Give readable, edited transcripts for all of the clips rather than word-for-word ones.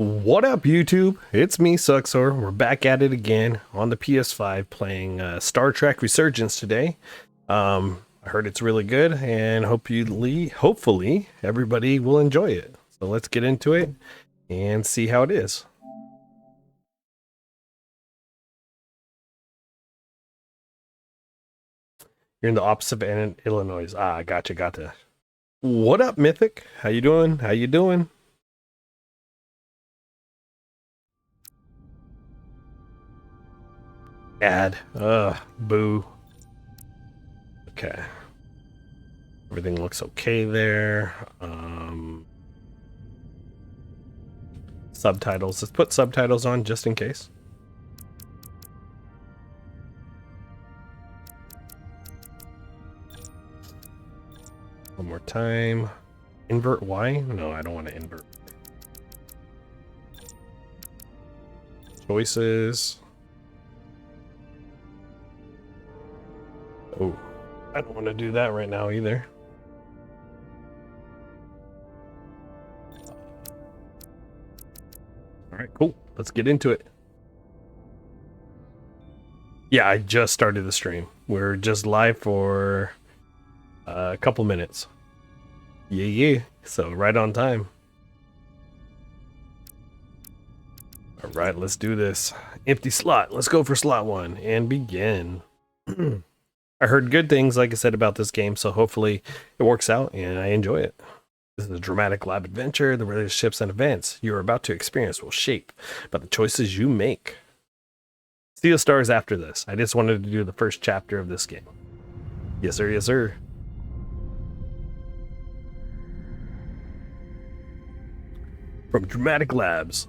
What up, YouTube? It's me, Suxor. We're back at it again on the PS5 playing Star Trek Resurgence today. I heard it's really good, and hopefully everybody will enjoy it. So let's get into it and see how it is. You're in the opposite end of Illinois. Ah, gotcha. What up, Mythic? How you doing? Add. Boo. Okay. Everything looks okay there. Subtitles. Let's put subtitles on just in case. One more time. Invert Y? No, I don't want to invert. Choices. Oh, I don't want to do that right now either. All right, cool. Let's get into it. Yeah, I just started the stream. We're just live for a couple minutes. Yeah. So right on time. All right, let's do this. Empty slot. Let's go for slot 1 and begin. I heard good things, like I said, about this game, so hopefully it works out and I enjoy it. This is a dramatic lab adventure. The relationships and events you are about to experience will shape by the choices you make. See the stars after this. I just wanted to do the first chapter of this game. Yes, sir. From Dramatic Labs.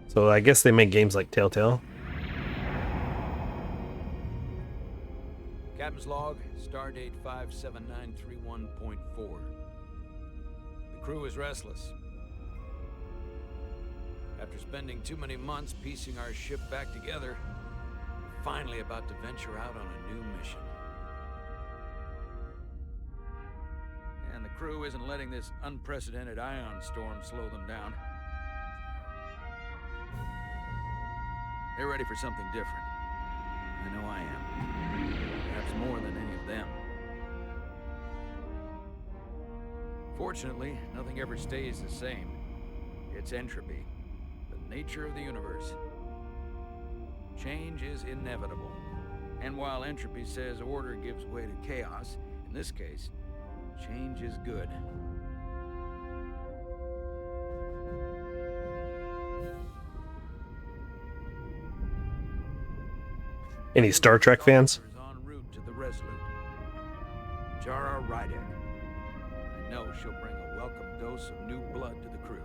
So I guess they make games like Telltale. Captain's log, stardate 57931.4. The crew is restless. After spending too many months piecing our ship back together, we're finally about to venture out on a new mission. And the crew isn't letting this unprecedented ion storm slow them down. They're ready for something different. I know I am. Perhaps more than any of them. Fortunately, nothing ever stays the same. It's entropy, the nature of the universe. Change is inevitable. And while entropy says order gives way to chaos, in this case, change is good. Any Star Trek fans? En route to the Resolute. Jara Rydek. I know she'll bring a welcome dose of new blood to the crew.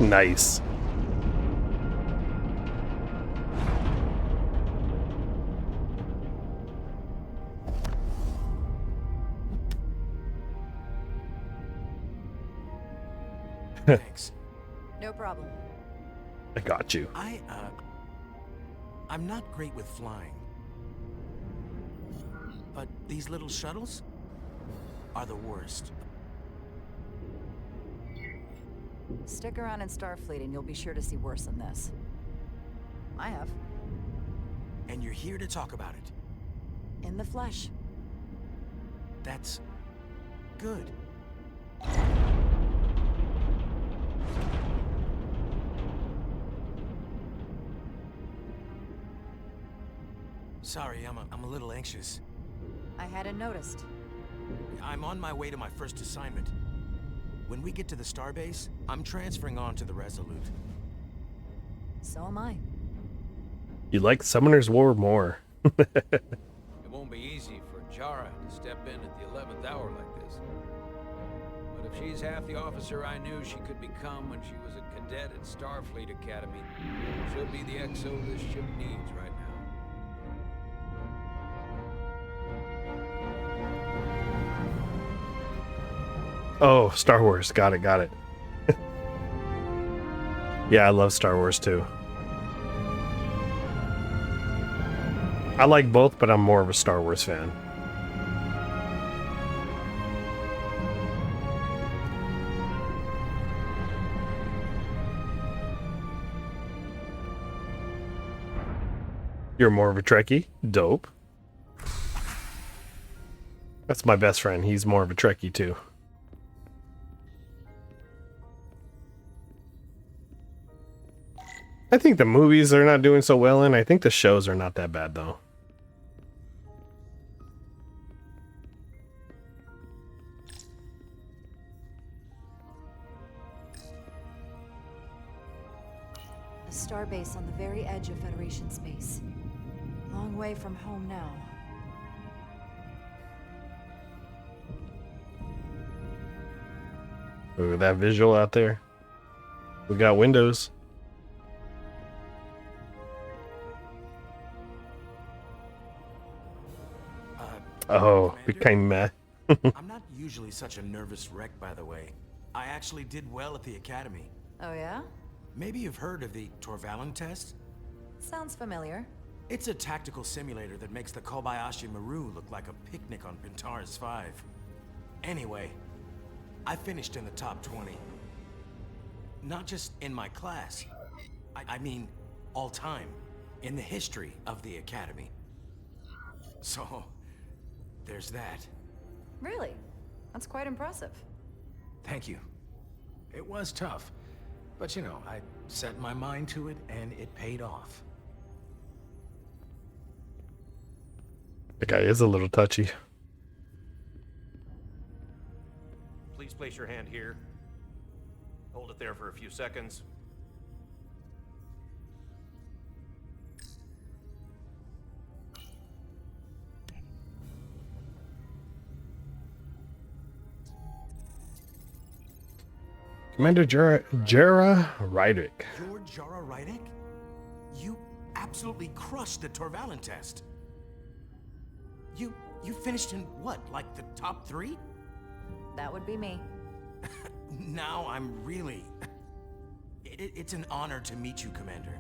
Nice. Thanks. No problem. I got you. I'm not great with flying. But these little shuttles are the worst. Stick around in Starfleet and you'll be sure to see worse than this. I have. And you're here to talk about it. In the flesh. That's good. Sorry, I'm a little anxious. I hadn't noticed. I'm on my way to my first assignment. When we get to the starbase, I'm transferring on to the Resolute. So am I. You like Summoner's War more. It won't be easy for Jara to step in at the 11th hour like this. But if she's half the officer I knew she could become when she was a cadet at Starfleet Academy, she'll be the XO this ship needs right now. Oh, Star Wars. Got it. Yeah, I love Star Wars too. I like both, but I'm more of a Star Wars fan. You're more of a Trekkie? Dope. That's my best friend. He's more of a Trekkie too. I think the movies are not doing so well, and I think the shows are not that bad though. A starbase on the very edge of Federation space. Long way from home now. Ooh, that visual out there. We got windows. Oh, Commander? became meh. I'm not usually such a nervous wreck, by the way. I actually did well at the academy. Oh yeah? Maybe you've heard of the Torvalin test? Sounds familiar. It's a tactical simulator that makes the Kobayashi Maru look like a picnic on Pintaris 5. Anyway, I finished in the top 20. Not just in my class. I mean, all time. In the history of the academy. So, there's that. Really? That's quite impressive. Thank you. It was tough. But you know, I set my mind to it and it paid off. The guy is a little touchy. Please place your hand here. Hold it there for a few seconds. Commander Jara Rydick. You're Jara Rydick? You absolutely crushed the Torvalin test. You finished in what, like the top 3? That would be me. Now I'm really... It's an honor to meet you, Commander.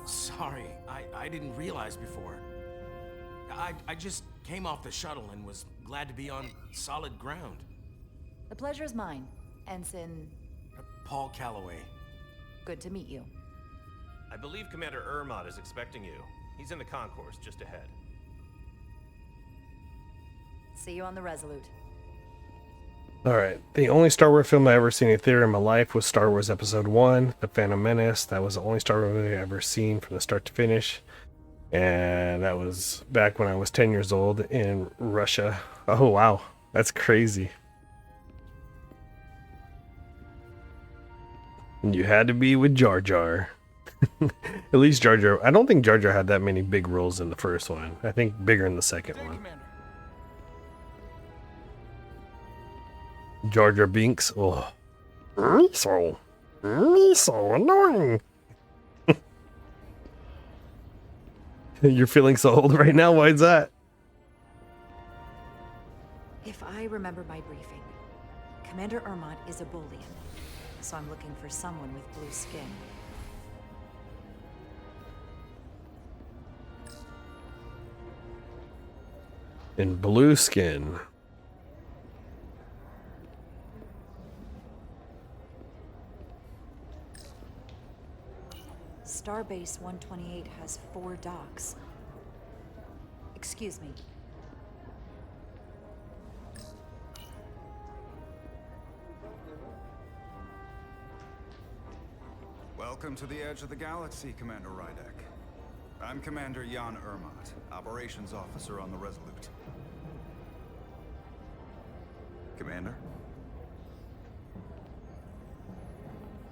Sorry, I didn't realize before. I just came off the shuttle and was glad to be on solid ground. The pleasure is mine, Ensign. Paul Calloway. Good to meet you. I believe Commander Ermot is expecting you. He's in the concourse just ahead. See you on the Resolute. Alright, the only Star Wars film I ever seen in theater in my life was Star Wars Episode 1, The Phantom Menace. That was the only Star Wars movie I ever seen from the start to finish. And that was back when I was 10 years old in Russia. Oh wow, that's crazy. And you had to be with Jar Jar. At least Jar Jar. I don't think Jar Jar had that many big roles in the first one. I think bigger in the second one. Jar Jar Binks. Oh. Me so annoying. You're feeling so old right now? Why is that? If I remember my briefing, Commander Ermot is a Bolian, so I'm looking for someone with blue skin. In blue skin. Starbase 128 has 4 docks. Excuse me. Welcome to the edge of the galaxy, Commander Rydick. I'm Commander Jan Ermot, Operations Officer on the Resolute. Commander?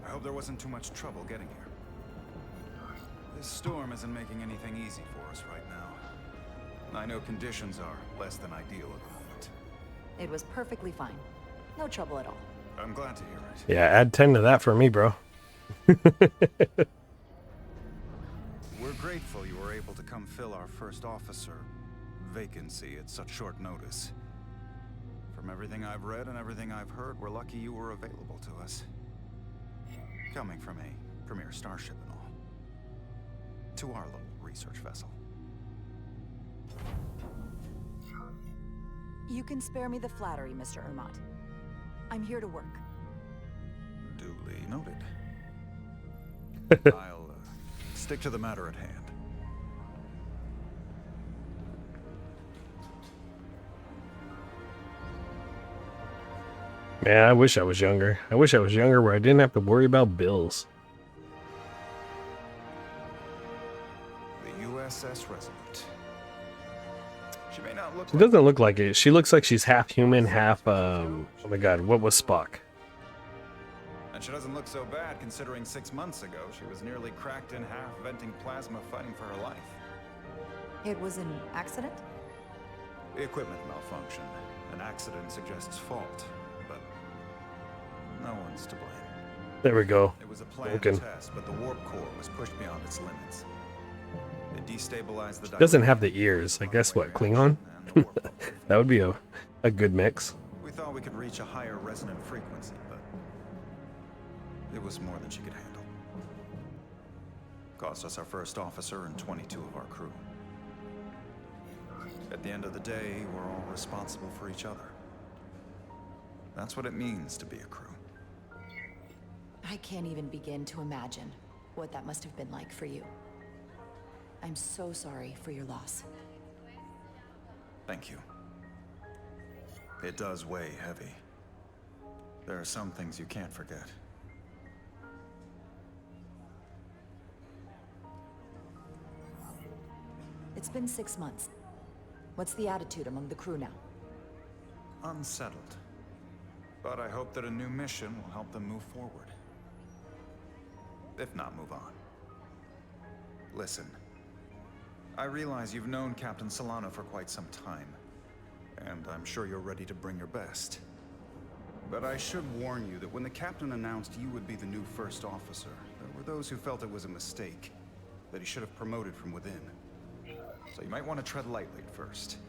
I hope there wasn't too much trouble getting here. This storm isn't making anything easy for us right now. I know conditions are less than ideal at the moment. It was perfectly fine. No trouble at all. I'm glad to hear it. Yeah, add 10 to that for me, bro. We're grateful you were able to come fill our first officer vacancy at such short notice. From everything I've read and everything I've heard, we're lucky you were available to us. Coming from a premier starship and all. To our little research vessel. You can spare me the flattery, Mr. Ermot. I'm here to work. Duly noted. I'll stick to the matter at hand. Man, I wish I was younger. I wish I was younger where I didn't have to worry about bills. The USS Resurgence. She may not look She doesn't look like it. She looks like she's half human, half, oh my god, what was Spock? And she doesn't look so bad considering 6 months ago she was nearly cracked in half, venting plasma, fighting for her life. It was an accident? The equipment malfunctioned. An accident suggests fault, but no one's to blame. There we go. It was a planned Okay. test, but the warp core was pushed beyond its limits. It destabilized the Doesn't have the ears. I guess what, Klingon? That would be a good mix. We thought we could reach a higher resonant frequency, but it was more than she could handle. Cost us our first officer and 22 of our crew. At the end of the day, we're all responsible for each other. That's what it means to be a crew. I can't even begin to imagine what that must have been like for you. I'm so sorry for your loss. Thank you. It does weigh heavy. There are some things you can't forget. It's been 6 months. What's the attitude among the crew now? Unsettled. But I hope that a new mission will help them move forward. If not, move on. Listen. I realize you've known Captain Solano for quite some time, and I'm sure you're ready to bring your best. But I should warn you that when the captain announced you would be the new first officer, there were those who felt it was a mistake, that he should have promoted from within. So you might want to tread lightly at first.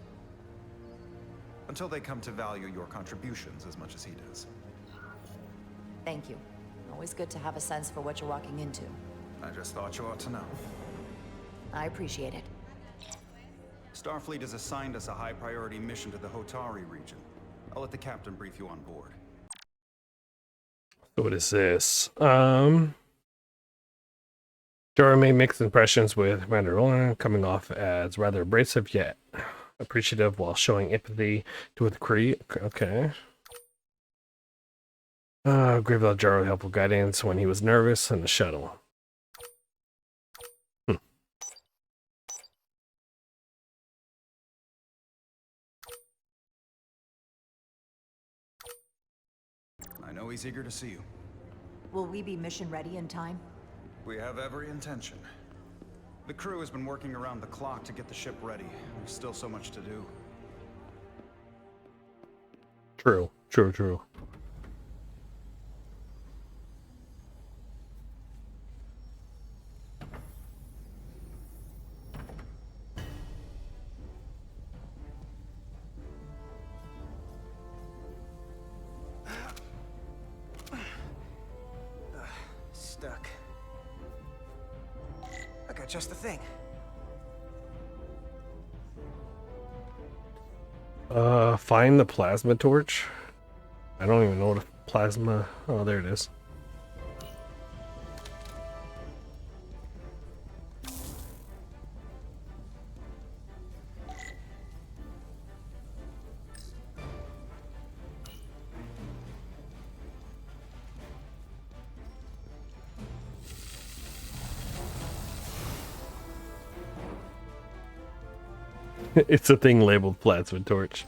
Until they come to value your contributions as much as he does. Thank you. Always good to have a sense for what you're walking into. I just thought you ought to know. I appreciate it. Starfleet has assigned us a high-priority mission to the Hotari region. I'll let the captain brief you on board. So what is this? Jara made mixed impressions with Commander Roland, coming off as rather abrasive yet appreciative while showing empathy with Cree. Okay. Graveyard Jara with helpful guidance when he was nervous in the shuttle. I know he's eager to see you. Will we be mission ready in time? We have every intention. The crew has been working around the clock to get the ship ready. There's still so much to do. True, true, true. Stuck. I got just the thing. Find the plasma torch. I don't even know what a plasma. Oh, there it is. It's a thing labeled plasma torch.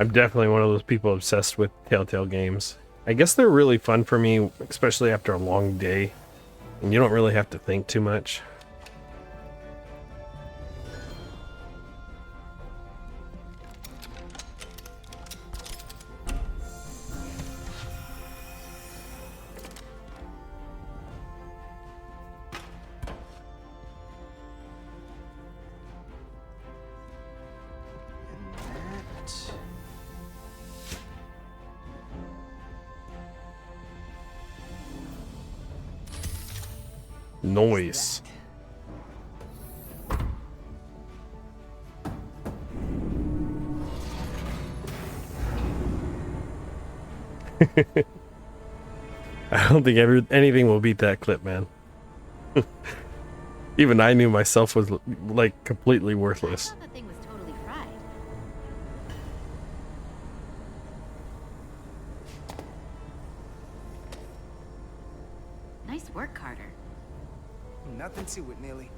I'm definitely one of those people obsessed with Telltale games. I guess they're really fun for me, especially after a long day, and you don't really have to think too much. Noise. I don't think anything will beat that clip, man. Even I knew myself was like completely I worthless. thought the thing was totally fried. Nice work, Carter. Nothing to it, Neely.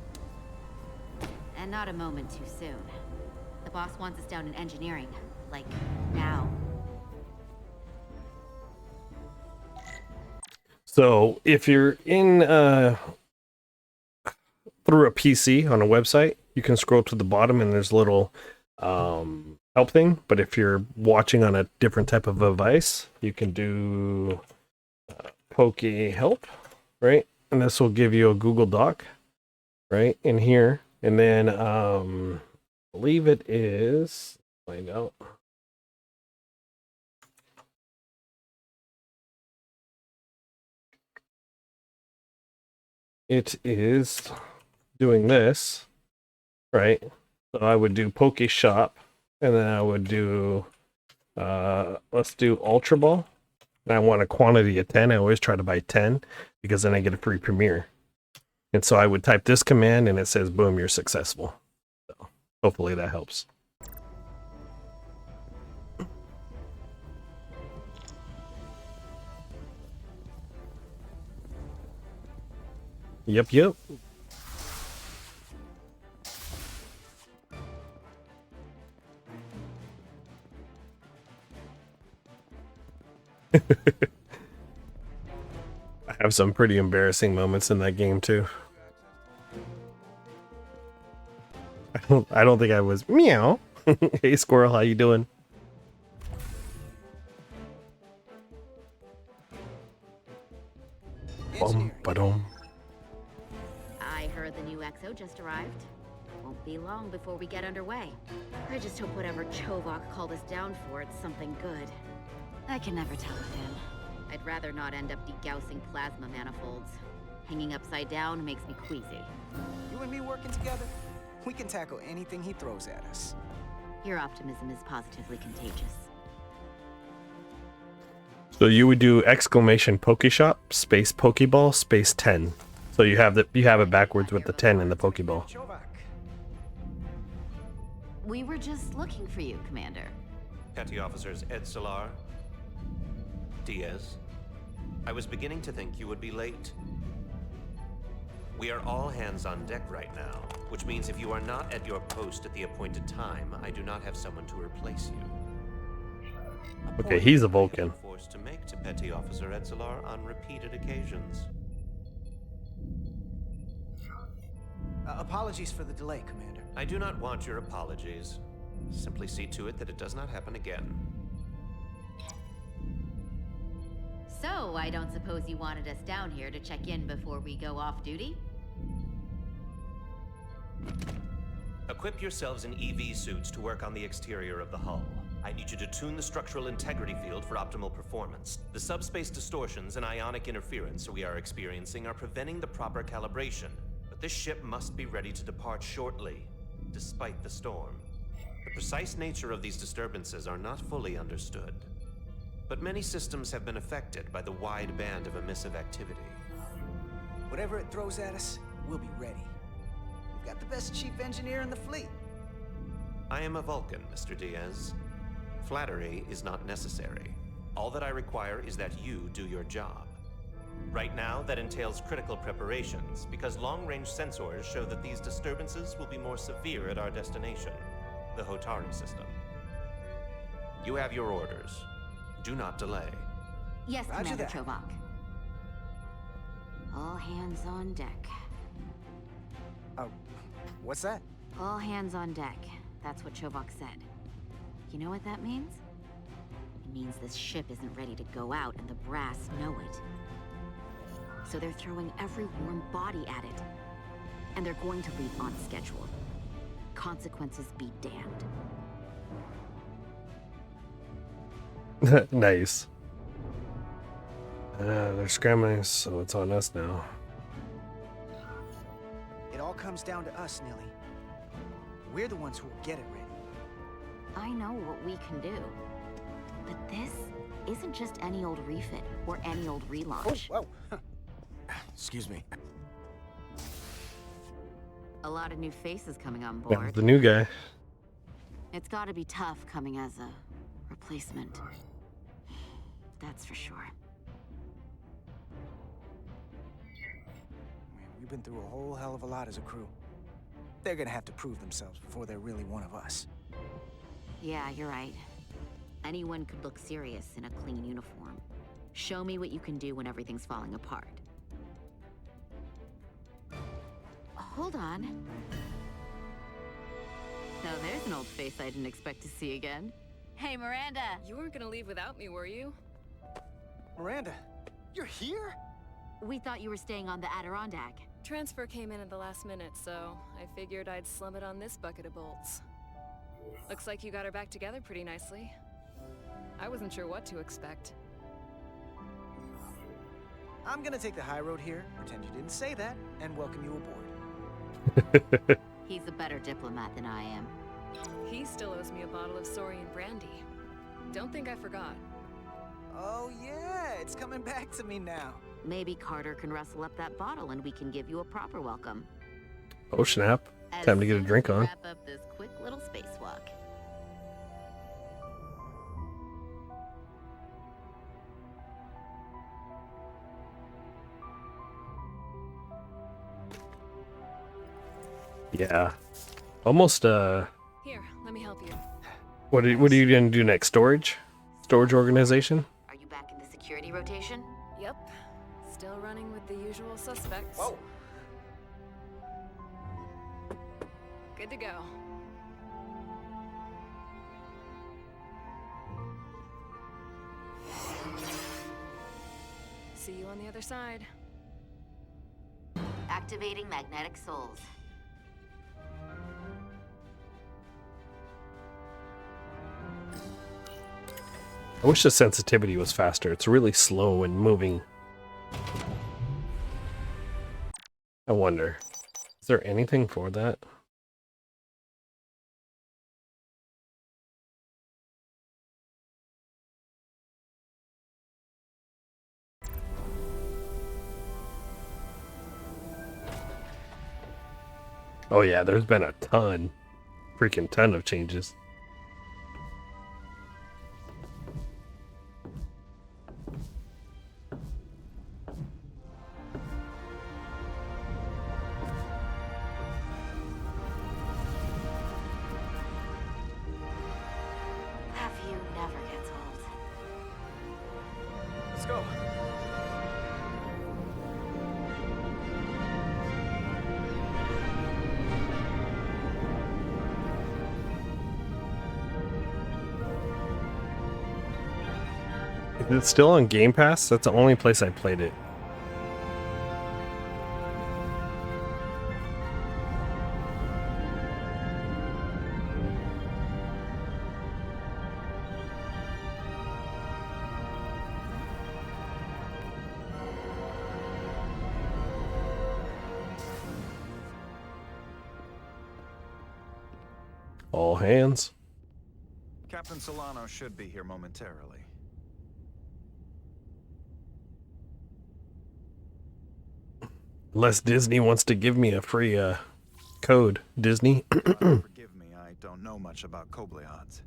And not a moment too soon. The boss wants us down in engineering. Like, now. So if you're in through a PC on a website, you can scroll to the bottom and there's a little help thing. But if you're watching on a different type of device, you can do Poke Help, right? And this will give you a Google Doc, right, in here. And then I believe it is, find out. It is doing this, right? So I would do Poke Shop, and then I would do, let's do Ultra Ball. And I want a quantity of 10. I always try to buy 10 because then I get a free premiere. And so I would type this command and it says, boom, you're successful. So hopefully that helps. Yep. I have some pretty embarrassing moments in that game too. I don't think I was meow. Hey squirrel, how you doing? Ba-dum. I heard the new XO just arrived. Won't be long before we get underway. I just hope whatever Chovak called us down for, it's something good. I can never tell with him. I'd rather not end up degaussing plasma manifolds. Hanging upside down makes me queasy. You and me working together, we can tackle anything he throws at us. Your optimism is positively contagious. So you would do exclamation Pokeshop space Pokeball space 10. So you have it backwards with the 10 and the Pokeball. We were just looking for you, Commander. Petty Officers Ed Solar, Diaz. I was beginning to think you would be late. We are all hands on deck right now, which means if you are not at your post at the appointed time, I do not have someone to replace you. Okay, he's a I Vulcan. have been forced to make to Petty Officer Edzelar on repeated occasions. Apologies for the delay, Commander. I do not want your apologies. Simply see to it that it does not happen again. So, I don't suppose you wanted us down here to check in before we go off duty? Equip yourselves in EV suits to work on the exterior of the hull. I need you to tune the structural integrity field for optimal performance. The subspace distortions and ionic interference we are experiencing are preventing the proper calibration. But this ship must be ready to depart shortly, despite the storm. The precise nature of these disturbances are not fully understood. But many systems have been affected by the wide band of emissive activity. Whatever it throws at us, we'll be ready. We've got the best chief engineer in the fleet. I am a Vulcan, Mr. Diaz. Flattery is not necessary. All that I require is that you do your job. Right now, that entails critical preparations, because long-range sensors show that these disturbances will be more severe at our destination, the Hotari system. You have your orders. Do not delay. Yes, Roger Commander that. Chovak. All hands on deck. What's that? All hands on deck. That's what Chovak said. You know what that means? It means this ship isn't ready to go out and the brass know it. So they're throwing every warm body at it. And they're going to leave on schedule. Consequences be damned. Nice. They're scrambling, so it's on us now. It all comes down to us, Nilly. We're the ones who will get it ready. I know what we can do. But this isn't just any old refit or any old relaunch. Whoa. Excuse me. A lot of new faces coming on That was board. the new guy. It's gotta be tough coming as a replacement. That's for sure. We've been through a whole hell of a lot as a crew. They're gonna have to prove themselves before they're really one of us. Yeah, you're right. Anyone could look serious in a clean uniform. Show me what you can do when everything's falling apart. Hold on. Now there's an old face I didn't expect to see again. Hey, Miranda! You weren't gonna leave without me, were you? Miranda, you're here? We thought you were staying on the Adirondack. Transfer came in at the last minute, so I figured I'd slum it on this bucket of bolts. Looks like you got her back together pretty nicely. I wasn't sure what to expect. I'm gonna take the high road here, pretend you didn't say that, and welcome you aboard. He's a better diplomat than I am. He still owes me a bottle of Saurian brandy. Don't think I forgot. Oh yeah, it's coming back to me now. Maybe Carter can rustle up that bottle and we can give you a proper welcome. Oh snap. As Time to get a soon as drink we on. Wrap up this quick little spacewalk. Yeah. Almost Here, let me help you. what are you gonna do next? Storage organization? Are you back in the security rotation? Yep. Still running with the usual suspects. Whoa. Good to go. See you on the other side. Activating magnetic souls. I wish the sensitivity was faster. It's really slow and moving. I wonder, is there anything for that? Oh yeah, there's been a freaking ton of changes. Have you never gets old. Let's go. Is it still on Game Pass? That's the only place I played it. All hands. Captain Solano should be here momentarily. Unless Disney wants to give me a free code. Disney. Forgive me, I don't know much about Kobleods.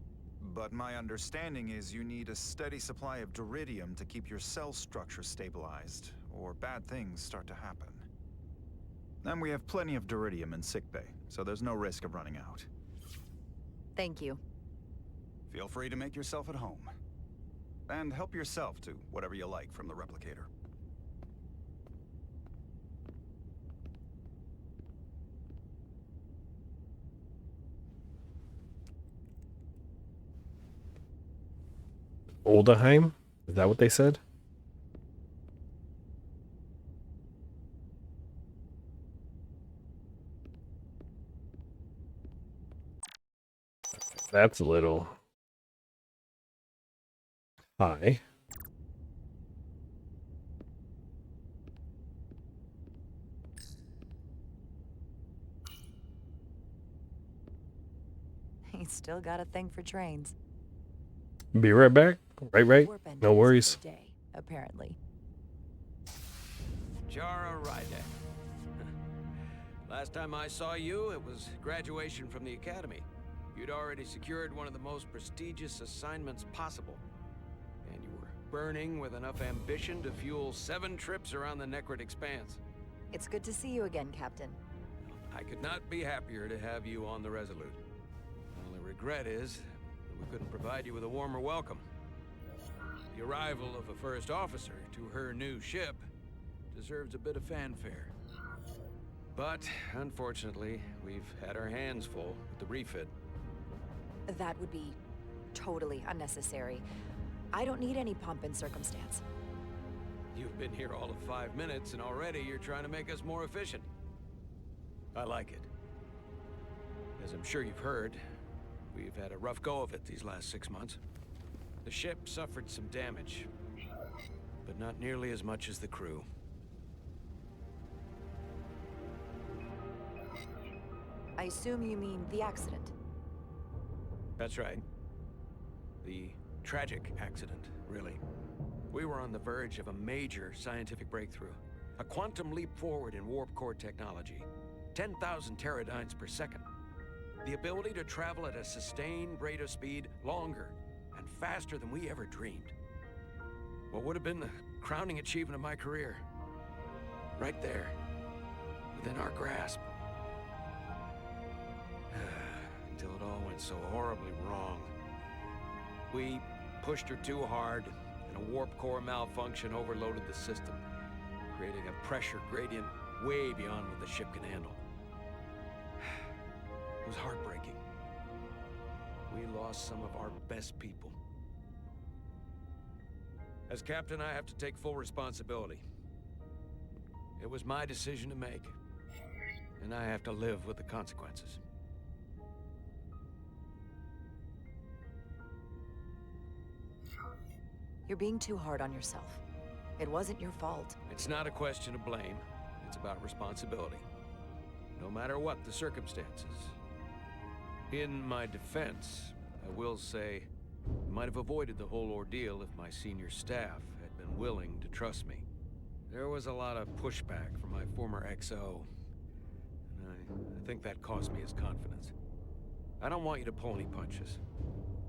But my understanding is you need a steady supply of duridium to keep your cell structure stabilized, or bad things start to happen. And we have plenty of duridium in sickbay, so there's no risk of running out. Thank you. Feel free to make yourself at home. And help yourself to whatever you like from the replicator. Oldeheim? Is that what they said? That's a little high. He's still got a thing for trains. Be right back. Right. Warp No engines worries. per day, apparently. Jara Ryder. Last time I saw you, it was graduation from the academy. You'd already secured one of the most prestigious assignments possible. And you were burning with enough ambition to fuel 7 trips around the Necrit Expanse. It's good to see you again, Captain. I could not be happier to have you on the Resolute. The only regret is that we couldn't provide you with a warmer welcome. The arrival of a first officer to her new ship deserves a bit of fanfare. But, unfortunately, we've had our hands full with the refit. That would be totally unnecessary. I don't need any pomp and circumstance. You've been here all of 5 minutes, and already you're trying to make us more efficient. I like it. As I'm sure you've heard, we've had a rough go of it these last 6 months. The ship suffered some damage, but not nearly as much as the crew. I assume you mean the accident. That's right. The tragic accident, really. We were on the verge of a major scientific breakthrough. A quantum leap forward in warp core technology. 10,000 teradynes per second. The ability to travel at a sustained rate of speed longer and faster than we ever dreamed. What would have been the crowning achievement of my career? Right there, within our grasp. Until it all went so horribly wrong. We pushed her too hard, and a warp core malfunction overloaded the system, creating a pressure gradient way beyond what the ship can handle. It was heartbreaking. We lost some of our best people. As captain, I have to take full responsibility. It was my decision to make, and I have to live with the consequences. You're being too hard on yourself. It wasn't your fault. It's not a question of blame. It's about responsibility. No matter what the circumstances. In my defense, I will say, I might have avoided the whole ordeal if my senior staff had been willing to trust me. There was a lot of pushback from my former XO, and I think that cost me his confidence. I don't want you to pull any punches.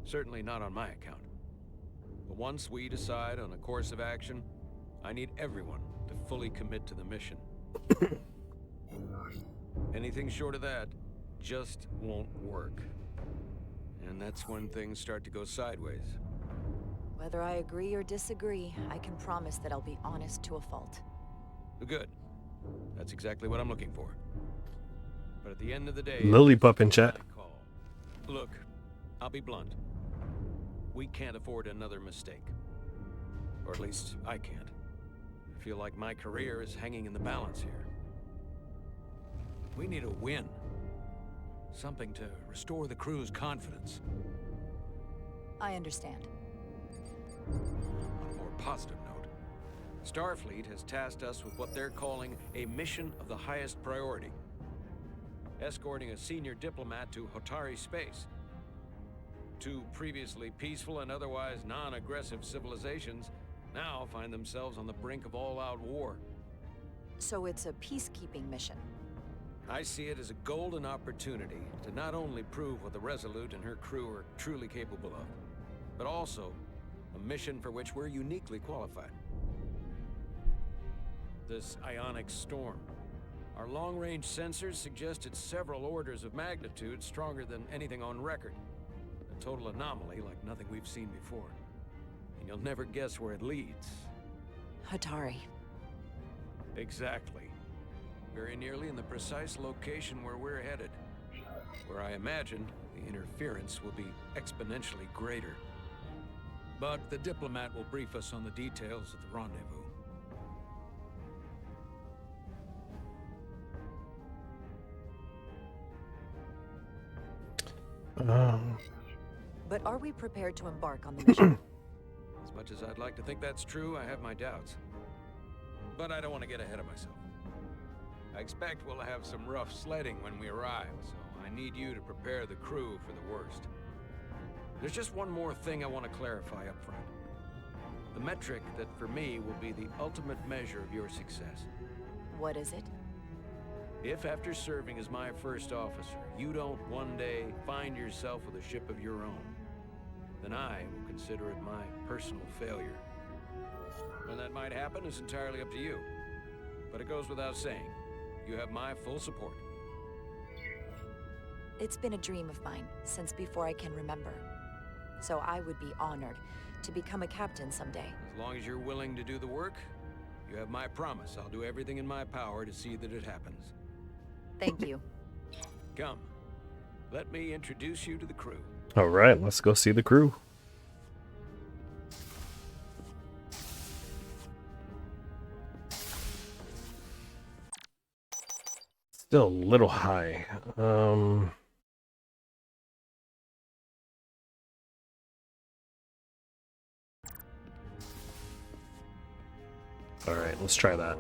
Certainly not on my account. But once we decide on a course of action, I need everyone to fully commit to the mission. Anything short of that just won't work. And that's when things start to go sideways. Whether I agree or disagree, I can promise that I'll be honest to a fault. Good. That's exactly what I'm looking for. But at the end of the day... Lillipup in chat. Look, I'll be blunt. We can't afford another mistake. Or at least, I can't. I feel like my career is hanging in the balance here. We need a win. Something to restore the crew's confidence. I understand. On a more positive note, Starfleet has tasked us with what they're calling a mission of the highest priority. Escorting a senior diplomat to Hotari space. 2 previously peaceful and otherwise non-aggressive civilizations now find themselves on the brink of all-out war. So it's a peacekeeping mission. I see it as a golden opportunity to not only prove what the Resolute and her crew are truly capable of, but also a mission for which we're uniquely qualified. This ionic storm. Our long-range sensors suggest it's several orders of magnitude stronger than anything on record. A total anomaly like nothing we've seen before. And you'll never guess where it leads. Hotari. Exactly. Very nearly in the precise location where we're headed. Where I imagine the interference will be exponentially greater. But the diplomat will brief us on the details at the rendezvous. But are we prepared to embark on the mission? As much as I'd like to think that's true, I have my doubts. But I don't want to get ahead of myself. I expect we'll have some rough sledding when we arrive, so I need you to prepare the crew for the worst. There's just one more thing I want to clarify up front. The metric that for me will be the ultimate measure of your success. What is it? If after serving as my first officer, you don't one day find yourself with a ship of your own, then I will consider it my personal failure. When that might happen is entirely up to you. But it goes without saying, you have my full support. It's been a dream of mine since before I can remember. So I would be honored to become a captain someday. As long as you're willing to do the work, you have my promise. I'll do everything in my power to see that it happens. Thank you. Come, let me introduce you to the crew. All right, let's go see the crew. Still a little high. All right, let's try that.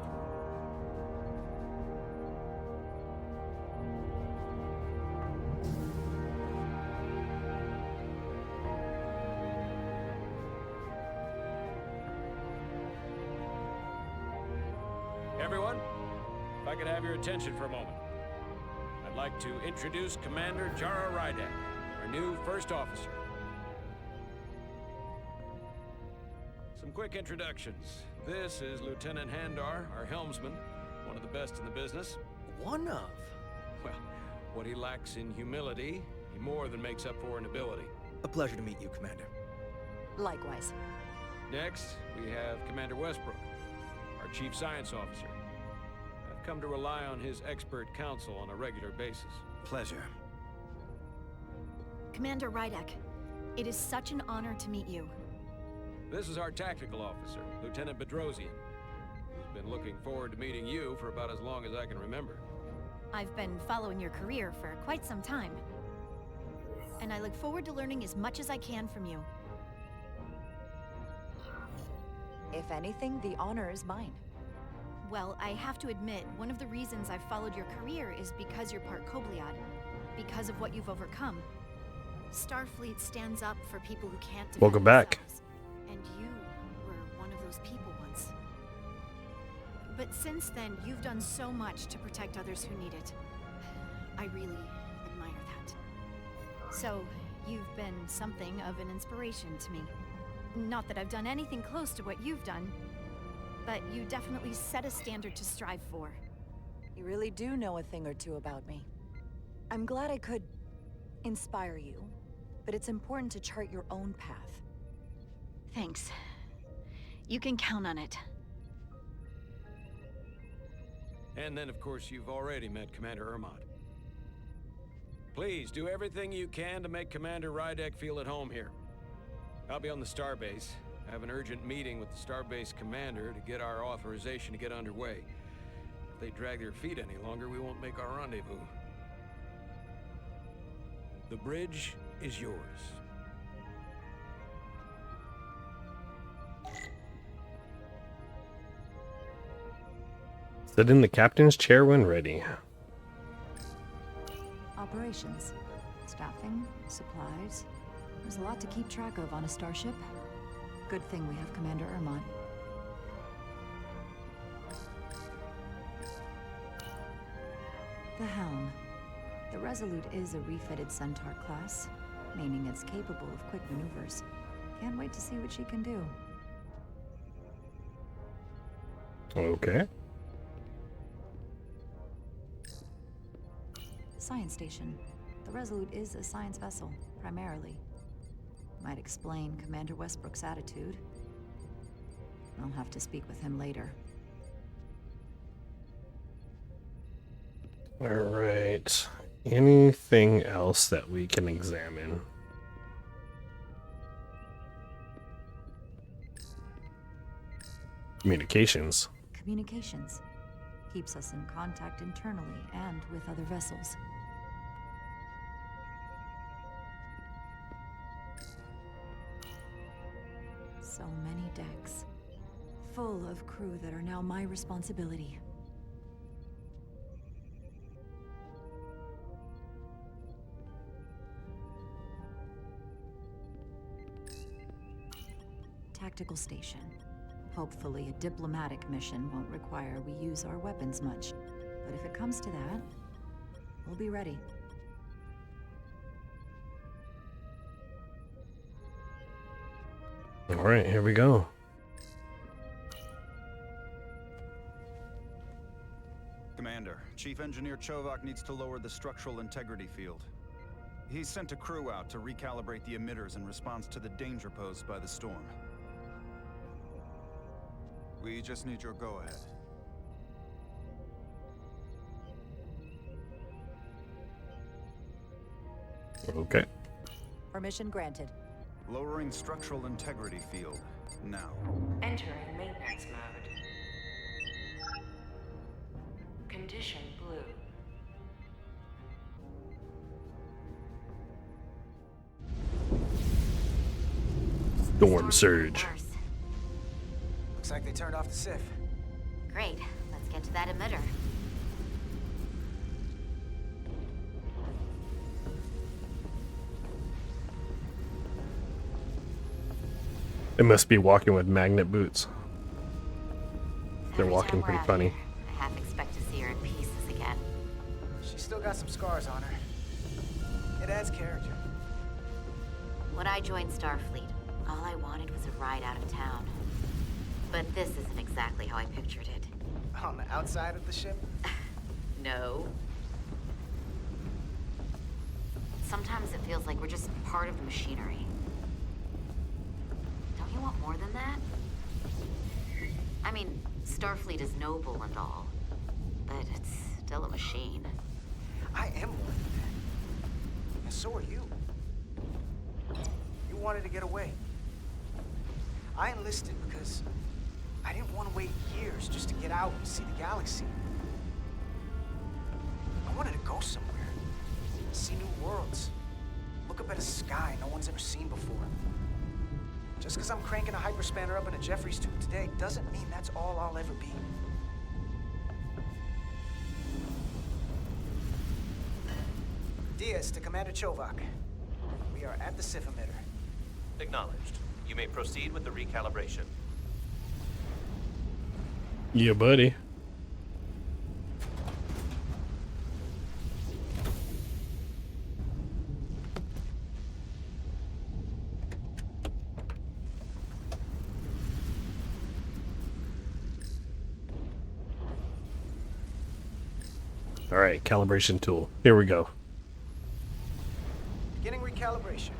Everyone, if I could have your attention for a moment. I'd like to introduce Commander Jara Rydek, our new first officer. Some quick introductions. This is Lieutenant Handar, our helmsman, one of the best in the business. One of? Well, what he lacks in humility, he more than makes up for in ability. A pleasure to meet you, Commander. Likewise. Next, we have Commander Westbrook, our Chief Science Officer. I've come to rely on his expert counsel on a regular basis. Pleasure. Commander Rydek, it is such an honor to meet you. This is our tactical officer, Lieutenant Bedrosian, who's been looking forward to meeting you for about as long as I can remember. I've been following your career for quite some time, and I look forward to learning as much as I can from you. If anything, the honor is mine. Well, I have to admit, one of the reasons I've followed your career is because you're part Kobliad, because of what you've overcome. Starfleet stands up for people who can't defend Welcome back. themselves, and you were one of those people once. But since then, you've done so much to protect others who need it. I really admire that. So, you've been something of an inspiration to me. Not that I've done anything close to what you've done, but you definitely set a standard to strive for. You really do know a thing or two about me. I'm glad I could inspire you, but it's important to chart your own path. Thanks. You can count on it. And then, of course, you've already met Commander Ermont. Please, do everything you can to make Commander Rydek feel at home here. I'll be on the starbase. I have an urgent meeting with the starbase commander to get our authorization to get underway. If they drag their feet any longer, we won't make our rendezvous. The bridge is yours. Sit in the captain's chair when ready. Operations, staffing, supplies. There's a lot to keep track of on a starship. Good thing we have Commander Ermont. The helm. The Resolute is a refitted Centaur class, meaning it's capable of quick maneuvers. Can't wait to see what she can do. Okay. Science station. The Resolute is a science vessel, primarily. Might explain Commander Westbrook's attitude. I'll have to speak with him later. All right. Anything else that we can examine? Communications. Communications. Keeps us in contact internally and with other vessels. So many decks. Full of crew that are now my responsibility. Tactical station. Hopefully a diplomatic mission won't require we use our weapons much. But if it comes to that, we'll be ready. All right, here we go. Commander, Chief Engineer Chovak needs to lower the structural integrity field. He's sent a crew out to recalibrate the emitters in response to the danger posed by the storm. We just need your go-ahead. Okay. Permission granted. Lowering structural integrity field, now. Entering maintenance mode. Condition blue. Storm surge. Worse. Looks like they turned off the SIF. Great. Let's get to that emitter. They must be walking with magnet boots. They're Every walking time we're pretty out funny. here, I half expect to see her in pieces again. She's still got some scars on her. It adds character. When I joined Starfleet, all I wanted was a ride out of town. But this isn't exactly how I pictured it. On the outside of the ship? No. Sometimes it feels like we're just part of the machinery. Don't you want more than that? I mean, Starfleet is noble and all, but it's still a machine. I am more than that. And so are you. You wanted to get away. I enlisted because I didn't want to wait years just to get out and see the galaxy. I wanted to go somewhere. See new worlds. Look up at a sky no one's ever seen before. Just because I'm cranking a hyperspanner up in a Jeffries tube today doesn't mean that's all I'll ever be. Diaz to Commander Chovak. We are at the SIF emitter. Acknowledged. You may proceed with the recalibration. Yeah, buddy. All right, calibration tool. Here we go. Beginning recalibration.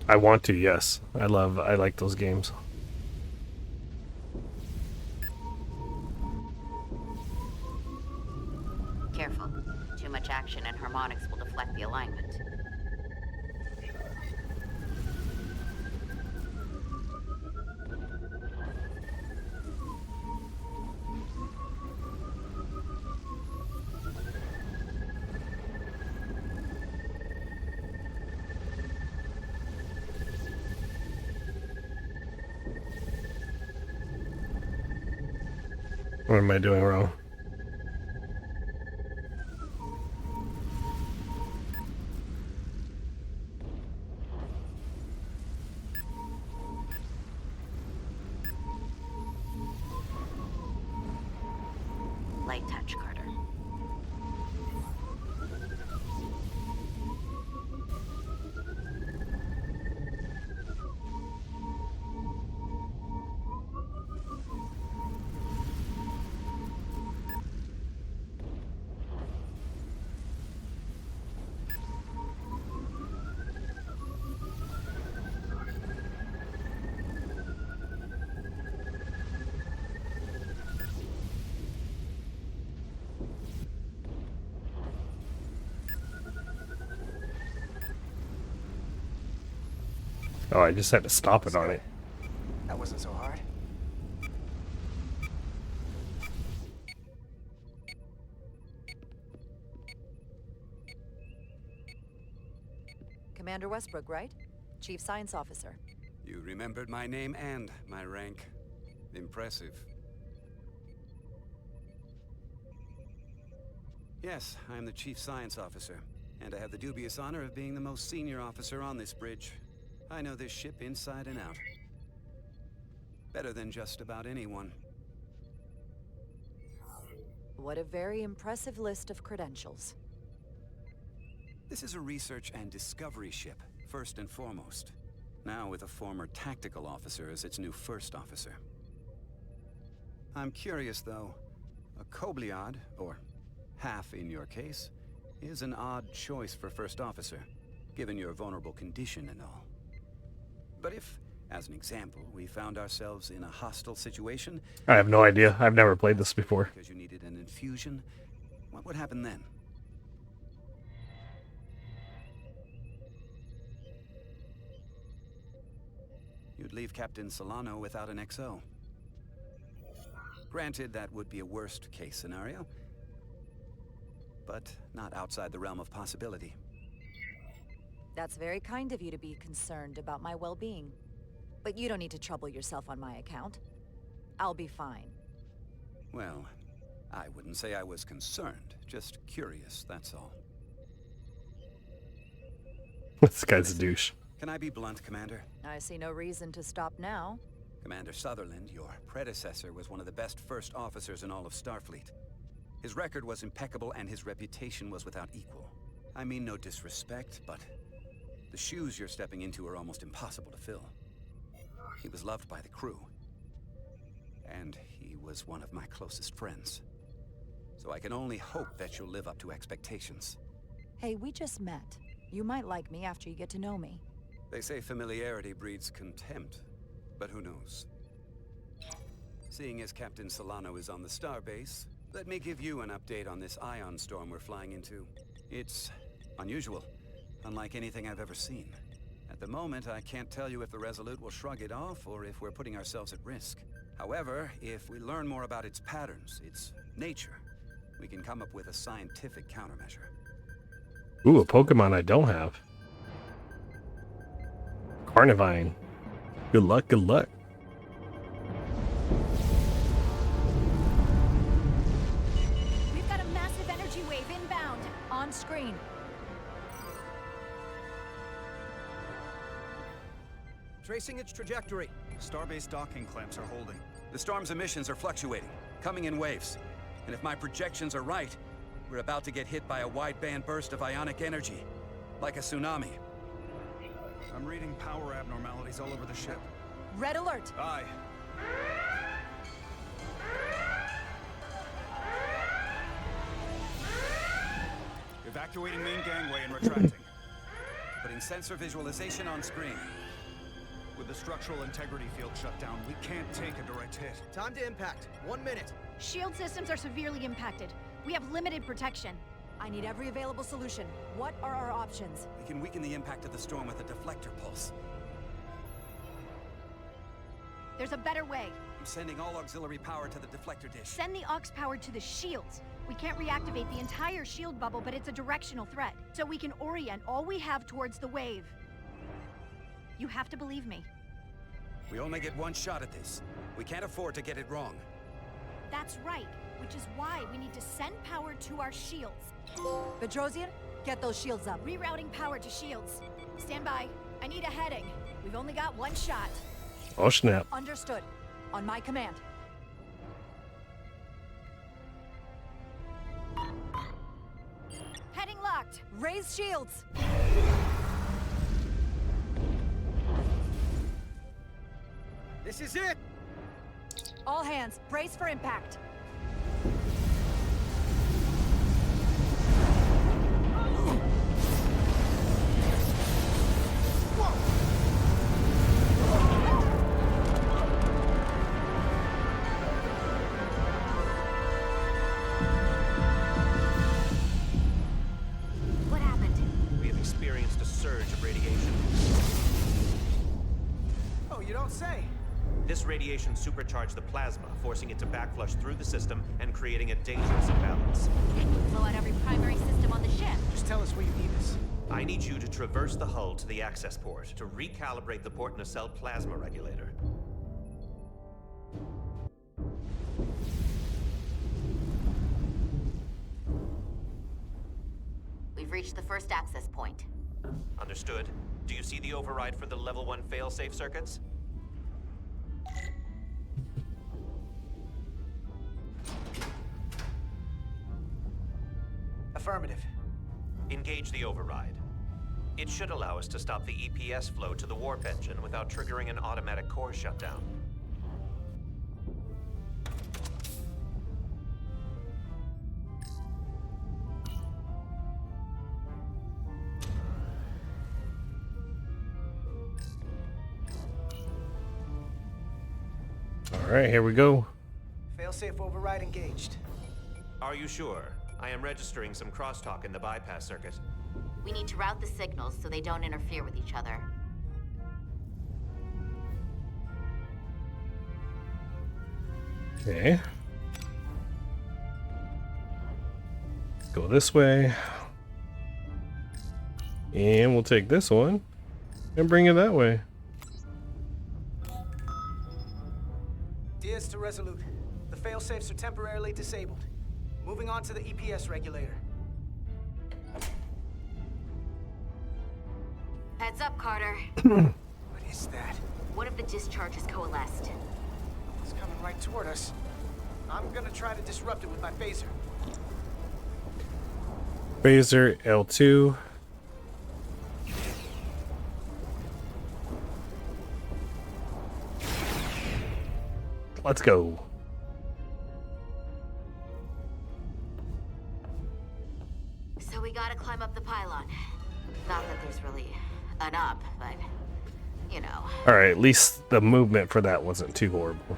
I want to, yes. I like those games. Careful. Too much action and harmonics will deflect the alignment. What am I doing wrong? Light touch, Carter. Oh, I just had to stop it on it. That wasn't so hard. Commander Westbrook, right? Chief Science Officer. You remembered my name and my rank. Impressive. Yes, I am the Chief Science Officer, and I have the dubious honor of being the most senior officer on this bridge. I know this ship inside and out. Better than just about anyone. What a very impressive list of credentials. This is a research and discovery ship, first and foremost. Now with a former tactical officer as its new first officer. I'm curious, though. A Kobliad, or half in your case, is an odd choice for first officer, given your vulnerable condition and all. But if, as an example, we found ourselves in a hostile situation... I have no idea. I've never played this before. Because you needed an infusion, what would happen then? You'd leave Captain Solano without an XO. Granted, that would be a worst-case scenario, but not outside the realm of possibility. That's very kind of you to be concerned about my well-being. But you don't need to trouble yourself on my account. I'll be fine. Well, I wouldn't say I was concerned, just curious, that's all. This guy's a douche. Can I be blunt, Commander? I see no reason to stop now. Commander Sutherland, your predecessor, was one of the best first officers in all of Starfleet. His record was impeccable and his reputation was without equal. I mean no disrespect, but the shoes you're stepping into are almost impossible to fill. He was loved by the crew. And he was one of my closest friends. So I can only hope that you'll live up to expectations. Hey, we just met. You might like me after you get to know me. They say familiarity breeds contempt, but who knows? Seeing as Captain Solano is on the starbase, let me give you an update on this ion storm we're flying into. It's unusual, unlike anything I've ever seen. At the moment, I can't tell you if the Resolute will shrug it off or if we're putting ourselves at risk. However, if we learn more about its patterns, its nature, we can come up with a scientific countermeasure. Ooh, a Pokemon I don't have. Carnivine. Good luck, good luck. We've got a massive energy wave inbound. On screen. Tracing its trajectory. Starbase docking clamps are holding. The storm's emissions are fluctuating, coming in waves. And if my projections are right, we're about to get hit by a wideband burst of ionic energy, like a tsunami. I'm reading power abnormalities all over the ship. Red alert. Aye. Evacuating main gangway and retracting. Putting sensor visualization on screen. With the structural integrity field shut down, we can't take a direct hit. Time to impact. 1 minute. Shield systems are severely impacted. We have limited protection. I need every available solution. What are our options? We can weaken the impact of the storm with a deflector pulse. There's a better way. I'm sending all auxiliary power to the deflector dish. Send the aux power to the shields. We can't reactivate the entire shield bubble, but it's a directional threat. So we can orient all we have towards the wave. You have to believe me. We only get one shot at this. We can't afford to get it wrong. That's right, which is why we need to send power to our shields. Bedrosian, get those shields up. Rerouting power to shields. Stand by. I need a heading. We've only got one shot. Oh snap. Understood. On my command. Heading locked. Raise shields. This is it! All hands, brace for impact. What happened? We have experienced a surge of radiation. Oh, you don't say. This radiation supercharged the plasma, forcing it to backflush through the system and creating a dangerous imbalance. It would blow out every primary system on the ship. Just tell us where you need us. I need you to traverse the hull to the access port to recalibrate the port nacelle plasma regulator. We've reached the first access point. Understood. Do you see the override for the level 1 failsafe circuits? Affirmative. Engage the override. It should allow us to stop the EPS flow to the warp engine without triggering an automatic core shutdown. All right, here we go. Failsafe override engaged. Are you sure? I am registering some crosstalk in the bypass circuit. We need to route the signals so they don't interfere with each other. Okay. Go this way. And we'll take this one and bring it that way. Diaz to Resolute. The failsafes are temporarily disabled. Moving on to the EPS regulator. Heads up, Carter. What is that? One of the discharges coalesced. It's coming right toward us. I'm gonna try to disrupt it with my phaser. Phaser L2. Let's go. So we gotta climb up the pylon. Not that there's really an up, but you know. All right, at least the movement for that wasn't too horrible.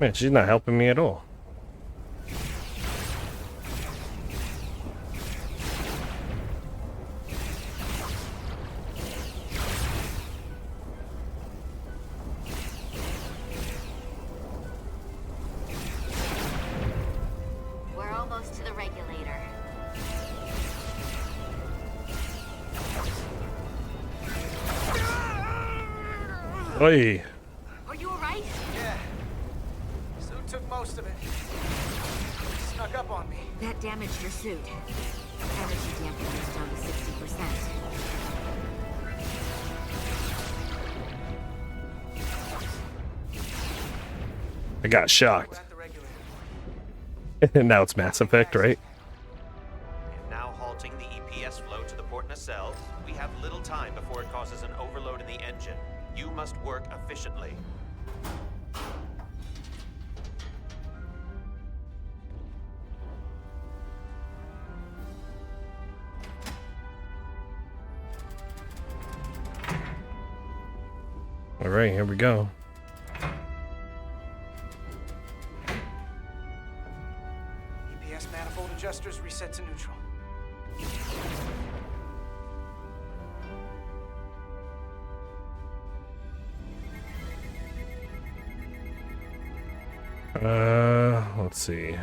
Man, she's not helping me at all. We're almost to the regulator. Oi. Are you alright? Yeah. Suit took most of it. Snuck up on me. That damaged your suit. Energy dampening is down to 60%. I got shocked. We're at the regulator. And now it's Mass Effect, right? And now halting the EPS flow to the port nacelle, we have little time before it causes an overload in the engine. You must work efficiently. All right, here we go. EPS manifold adjusters reset to neutral. Let's see.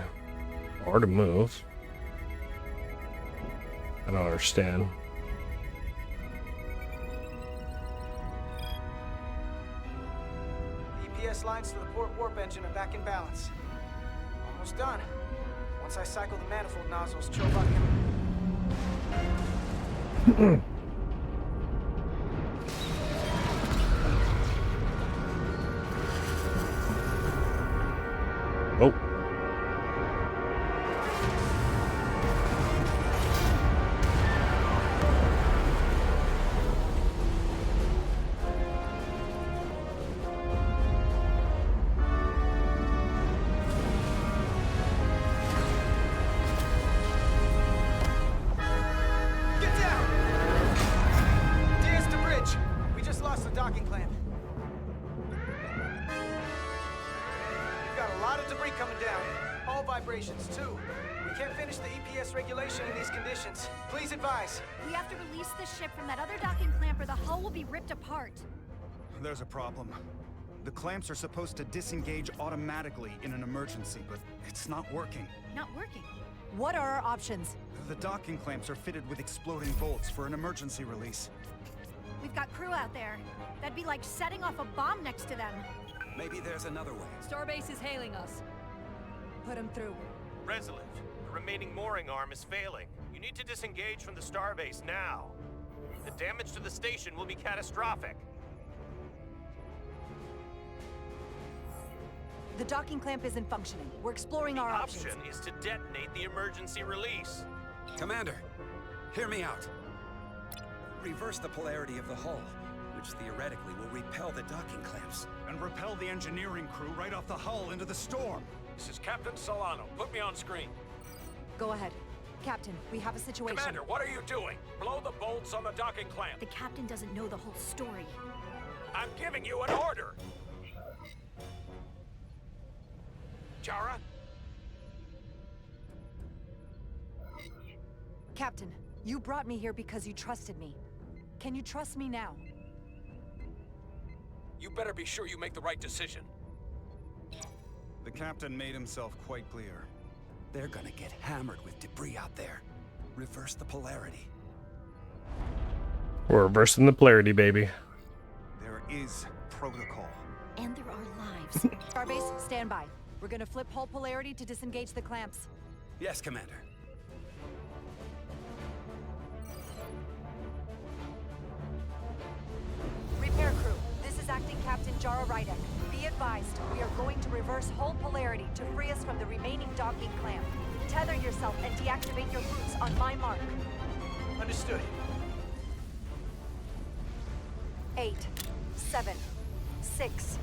Hard to move. I don't understand. The EPS lines to the port warp engine are back in balance. Almost done. Once I cycle the manifold nozzles, Chobot can... Oh. Get down! Diaz to bridge. We just lost the docking clamp. We've got a lot of debris coming down. All vibrations, too. We can't finish the EPS regulation in these conditions. Please advise. We have to release the ship from that other docking clamp or the hull will be ripped apart. There's a problem. The clamps are supposed to disengage automatically in an emergency, but it's not working. Not working. What are our options? The docking clamps are fitted with exploding bolts for an emergency release. We've got crew out there. That'd be like setting off a bomb next to them. Maybe there's another way. Starbase is hailing us. Put him through. Resolute, the remaining mooring arm is failing. You need to disengage from the starbase now. The damage to the station will be catastrophic. The docking clamp isn't functioning. We're exploring our options. The option is to detonate the emergency release. Commander, hear me out. Reverse the polarity of the hull, which theoretically will repel the docking clamps. And repel the engineering crew right off the hull into the storm. This is Captain Solano. Put me on screen. Go ahead. Captain, we have a situation. Commander, what are you doing? Blow the bolts on the docking clamp. The captain doesn't know the whole story. I'm giving you an order. Jara? Captain, you brought me here because you trusted me. Can you trust me now? You better be sure you make the right decision. The captain made himself quite clear. They're gonna get hammered with debris out there. Reverse the polarity. We're reversing the polarity, baby. There is protocol. And there are lives. Starbase, stand by. We're gonna flip hull polarity to disengage the clamps. Yes, Commander. Repair crew, this is Acting Captain Jara Rydek. Be advised, we are going to reverse hull polarity to free us from the remaining docking clamp. Tether yourself and deactivate your boots on my mark. Understood. 8, 7, 6,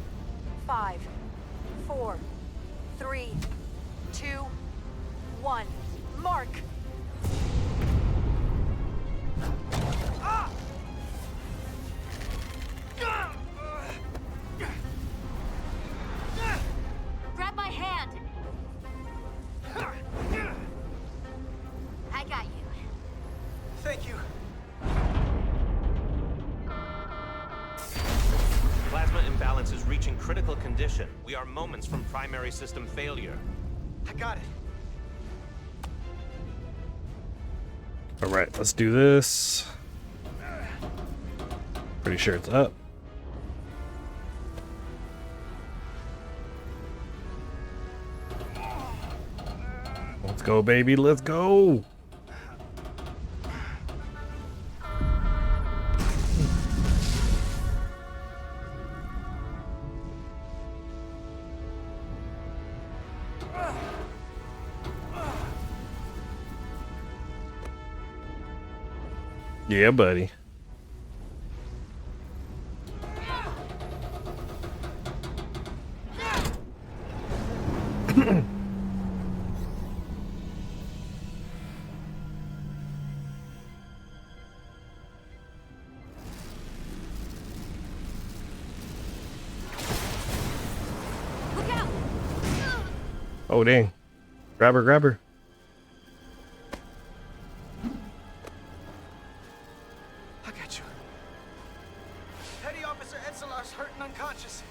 5, 4, 3, 2, 1. Mark! Grab my hand! I got you. Thank you. Plasma imbalance is reaching critical condition. We are moments from primary system failure. I got it. All right, let's do this. Pretty sure it's up. Let's go, baby. Let's go. Yeah, buddy. Look out! Oh, dang. Grab her, grab her. I got you. Petty Officer Edselar's hurt and unconscious.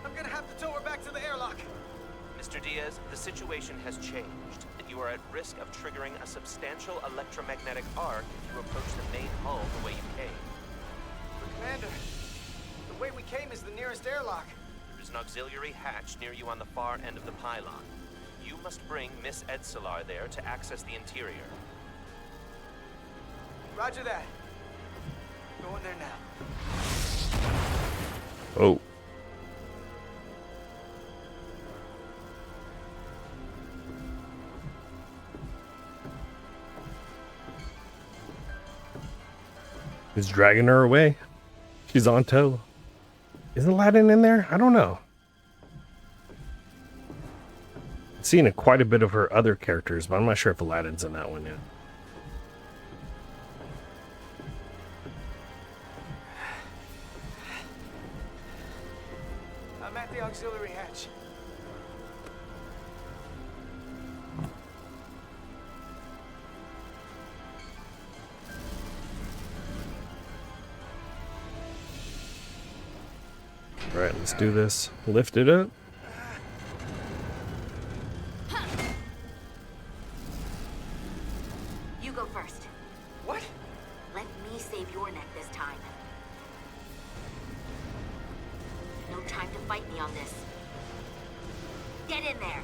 I'm gonna have to tow her back to the airlock. Mr. Diaz, the situation has changed, and you are at risk of triggering a substantial electromagnetic arc if you approach the main hull the way you came. But Commander, the way we came is the nearest airlock. There's an auxiliary hatch near you on the far end of the pylon. You must bring Miss Edselar there to access the interior. Roger that. Going there now. Oh. He's dragging her away. She's on tow. Isn't Aladdin in there? I don't know. I've seen quite a bit of her other characters, but I'm not sure if Aladdin's in that one yet. I'm at the auxiliary hatch. All right, let's do this. Lift it up. You go first. What? Let me save your neck this time. No time to fight me on this. Get in there.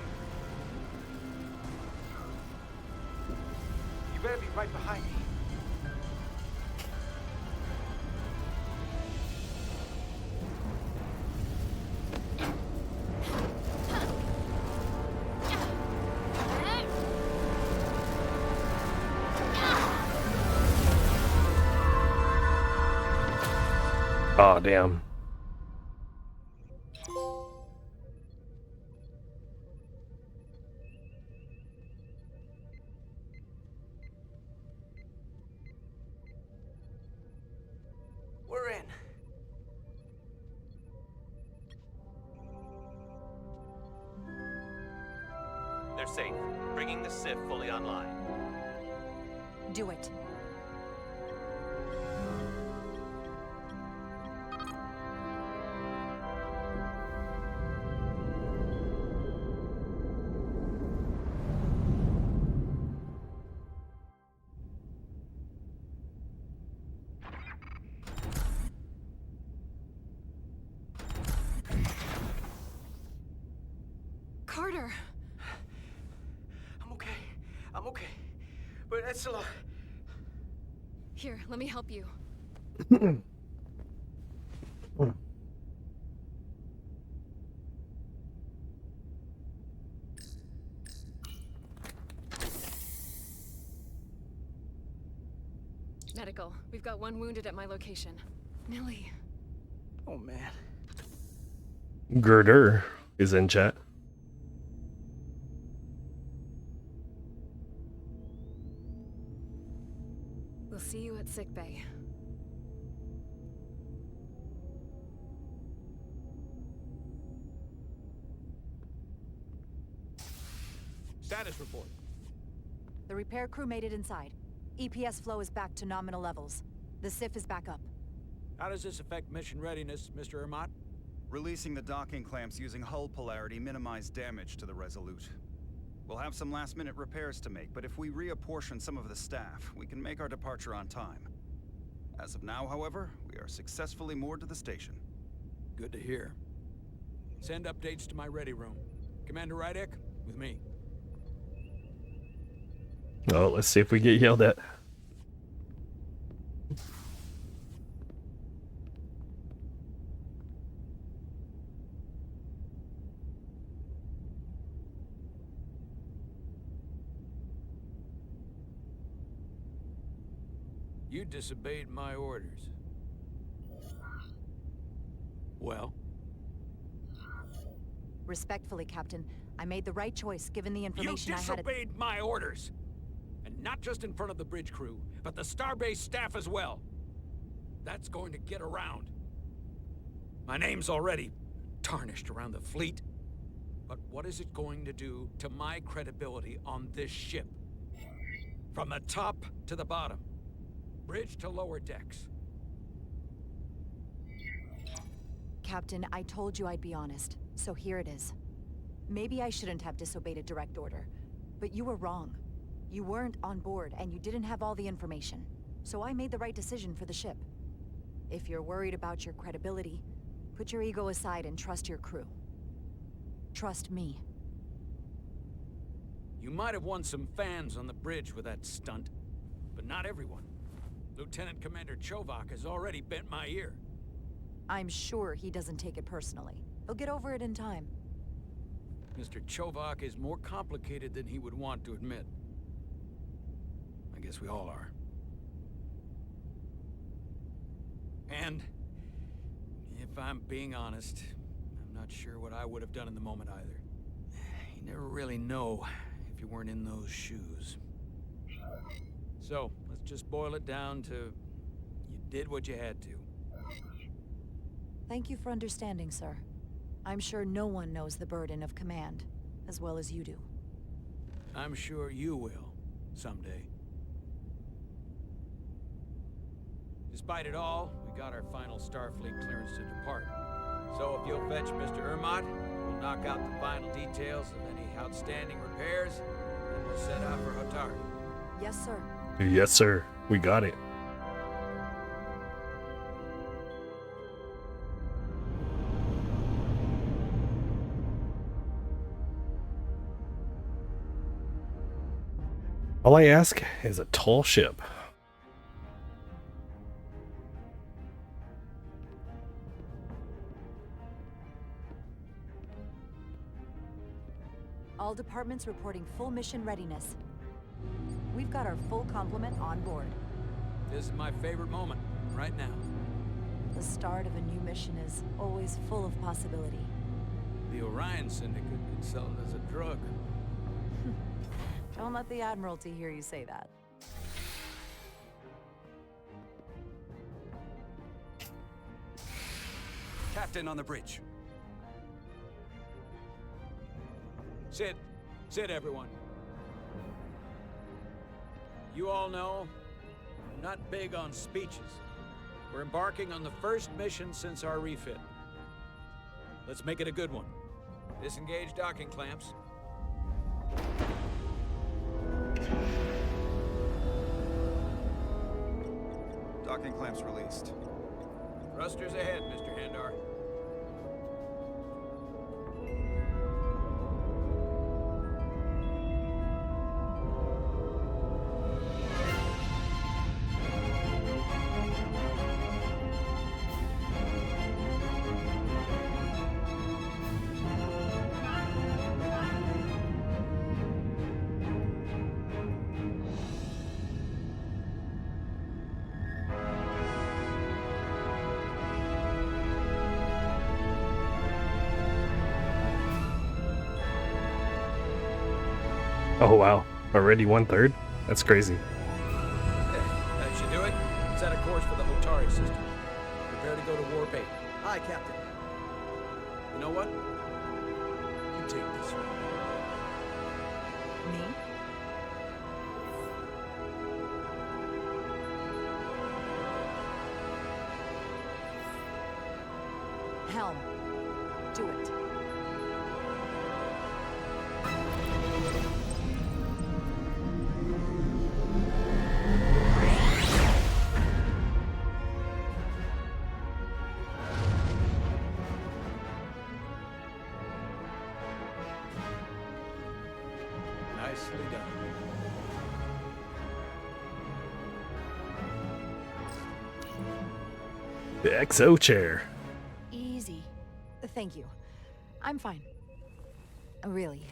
You better be right behind me. Oh, damn. We're in. They're safe, bringing the SIF fully online. Do it. Carter! I'm okay. I'm okay. But it's a lot. Here, let me help you. Medical. We've got one wounded at my location. Millie. Oh, man. Girder is in chat. We'll see you at sickbay. Status report. The repair crew made it inside. EPS flow is back to nominal levels. The SIF is back up. How does this affect mission readiness, Mr. Ermont? Releasing the docking clamps using hull polarity minimized damage to the Resolute. We'll have some last-minute repairs to make, but if we reapportion some of the staff, we can make our departure on time. As of now, however, we are successfully moored to the station. Good to hear. Send updates to my ready room. Commander Rydek, with me. Oh, let's see if we get yelled at. You disobeyed my orders. Well? Respectfully, Captain, I made the right choice given the information You I had. disobeyed my orders! And not just in front of the bridge crew, but the Starbase staff as well. That's going to get around. My name's already tarnished around the fleet. But what is it going to do to my credibility on this ship? From the top to the bottom. Bridge to lower decks. Captain, I told you I'd be honest, so here it is. Maybe I shouldn't have disobeyed a direct order, but you were wrong. You weren't on board, and you didn't have all the information. So I made the right decision for the ship. If you're worried about your credibility, put your ego aside and trust your crew. Trust me. You might have won some fans on the bridge with that stunt, but not everyone. Lieutenant Commander Chovak has already bent my ear. I'm sure he doesn't take it personally. He'll get over it in time. Mr. Chovak is more complicated than he would want to admit. I guess we all are. And, if I'm being honest, I'm not sure what I would have done in the moment either. You never really know if you weren't in those shoes. So, let's just boil it down to you did what you had to. Thank you for understanding, sir. I'm sure no one knows the burden of command as well as you do. I'm sure you will, someday. Despite it all, we got our final Starfleet clearance to depart. So if you'll fetch Mr. Ermont, we'll knock out the final details of any outstanding repairs, and we'll set out for Hotari. Yes, sir. Yes, sir. We got it. All I ask is a tall ship. All departments reporting full mission readiness. We've got our full complement on board. This is my favorite moment, right now. The start of a new mission is always full of possibility. The Orion Syndicate could sell it as a drug. Don't let the Admiralty hear you say that. Captain on the bridge. Sit. Sit, everyone. You all know, I'm not big on speeches. We're embarking on the first mission since our refit. Let's make it a good one. Disengage docking clamps. Docking clamps released. Thrusters ahead, Mr. Handar. Oh wow, already 1/3? That's crazy. That should do it. Set a course for the Hotari system. Prepare to go to Warp 8. Aye, Captain. You know what? You take this one. Me? Helm. Do it. Nicely done. The XO chair. Easy. Thank you. I'm fine. Really,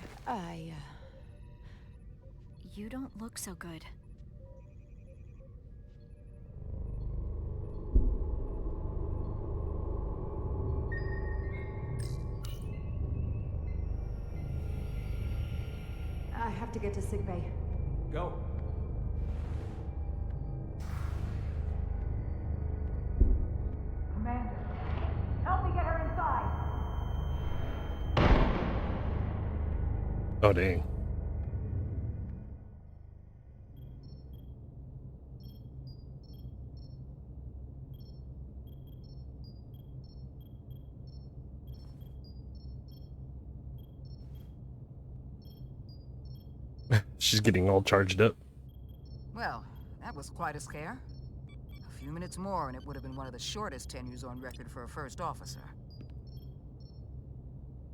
You don't look so good. I have to get to sickbay. Go. Commander, help me get her inside. Oh dang. She's getting all charged up. Well, that was quite a scare. A few minutes more and it would have been one of the shortest tenures on record for a first officer.